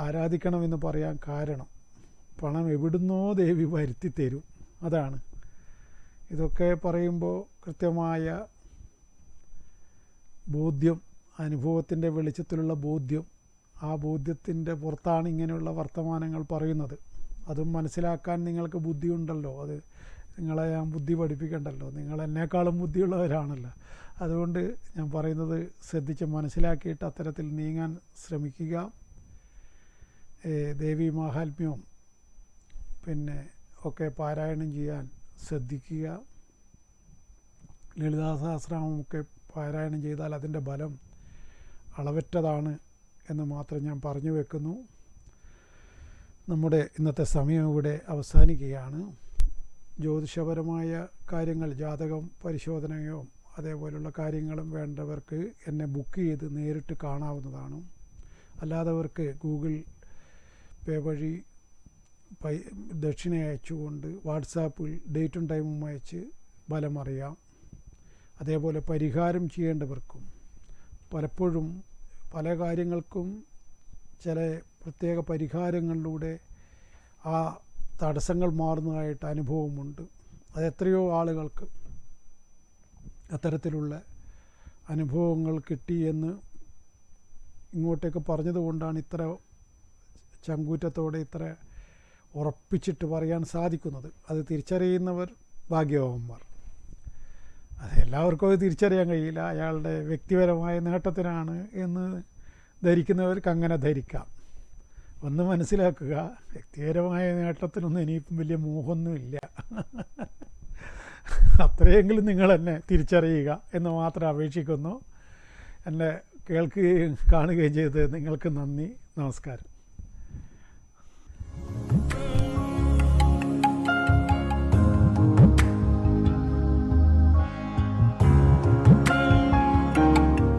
ആരാധിക്കണമെന്ന് പറയാൻ കാരണം. പണം എവിടുന്നോ ദേവി വരുത്തി തരും, അതാണ്. ഇതൊക്കെ പറയുമ്പോൾ കൃത്യമായ ബോധ്യം, അനുഭവത്തിൻ്റെ വെളിച്ചത്തിലുള്ള ബോധ്യം, ആ ബോധ്യത്തിൻ്റെ പുറത്താണ് ഇങ്ങനെയുള്ള വർത്തമാനങ്ങൾ പറയുന്നത്. അതും മനസ്സിലാക്കാൻ നിങ്ങൾക്ക് ബുദ്ധിയുണ്ടല്ലോ. അത് നിങ്ങളെ ഞാൻ ബുദ്ധി പഠിപ്പിക്കണ്ടല്ലോ, നിങ്ങൾ എന്നെക്കാളും ബുദ്ധിയുള്ളവരാണല്ലോ. അതുകൊണ്ട് ഞാൻ പറയുന്നത് ശ്രദ്ധിച്ച് മനസ്സിലാക്കിയിട്ട് അത്തരത്തിൽ നീങ്ങാൻ ശ്രമിക്കുക. ദേവി മാഹാത്മ്യവും പിന്നെ ഒക്കെ പാരായണം ചെയ്യാൻ ശ്രദ്ധിക്കുക. ലളിതാ സഹസ്രനാമമൊക്കെ പാരായണം ചെയ്താൽ അതിൻ്റെ ബലം അളവറ്റതാണ് എന്ന് മാത്രം ഞാൻ പറഞ്ഞു വെക്കുന്നു. നമ്മുടെ ഇന്നത്തെ സമയം ഇവിടെ അവസാനിക്കുകയാണ്. ജ്യോതിഷപരമായ കാര്യങ്ങൾ, ജാതകം പരിശോധനയോ അതേപോലുള്ള കാര്യങ്ങളും വേണ്ടവർക്ക് എന്നെ ബുക്ക് ചെയ്ത് നേരിട്ട് കാണാവുന്നതാണ്. അല്ലാത്തവർക്ക് ഗൂഗിൾ പേ വഴി ദക്ഷിണ അയച്ചുകൊണ്ട് വാട്സാപ്പിൽ ഡേറ്റും ടൈമും അയച്ച് ഫലമറിയാം. അതേപോലെ പരിഹാരം ചെയ്യേണ്ടവർക്കും പലപ്പോഴും പല കാര്യങ്ങൾക്കും ചില പ്രത്യേക പരിഹാരങ്ങളിലൂടെ ആ തടസ്സങ്ങൾ മാറുന്നതായിട്ട് അനുഭവമുണ്ട്. അത് എത്രയോ ആളുകൾക്ക്. അത്തരത്തിലുള്ള അനുഭവങ്ങൾ കിട്ടിയെന്ന് ഇങ്ങോട്ടേക്ക് പറഞ്ഞതുകൊണ്ടാണ് ഇത്ര ചങ്കൂറ്റത്തോടെ ഇത്ര ഉറപ്പിച്ചിട്ട് പറയാൻ സാധിക്കുന്നത്. അത് തിരിച്ചറിയുന്നവർ ഭാഗ്യവാന്മാർ. അത് എല്ലാവർക്കും അത് തിരിച്ചറിയാൻ കഴിയില്ല. അയാളുടെ വ്യക്തിപരമായ നേട്ടത്തിനാണ് എന്ന് ധരിക്കുന്നവർക്ക് അങ്ങനെ ധരിക്കാം. ഒന്ന് മനസ്സിലാക്കുക, വ്യക്തിപരമായ നേട്ടത്തിനൊന്നും ഇനിയിപ്പം വലിയ മോഹമൊന്നുമില്ല. അത്രയെങ്കിലും നിങ്ങൾ എന്നെ തിരിച്ചറിയുക എന്ന് മാത്രം അപേക്ഷിക്കുന്നു. എന്നെ കേൾക്കുകയും കാണുകയും ചെയ്ത് നിങ്ങൾക്ക് നന്ദി. നമസ്കാരം.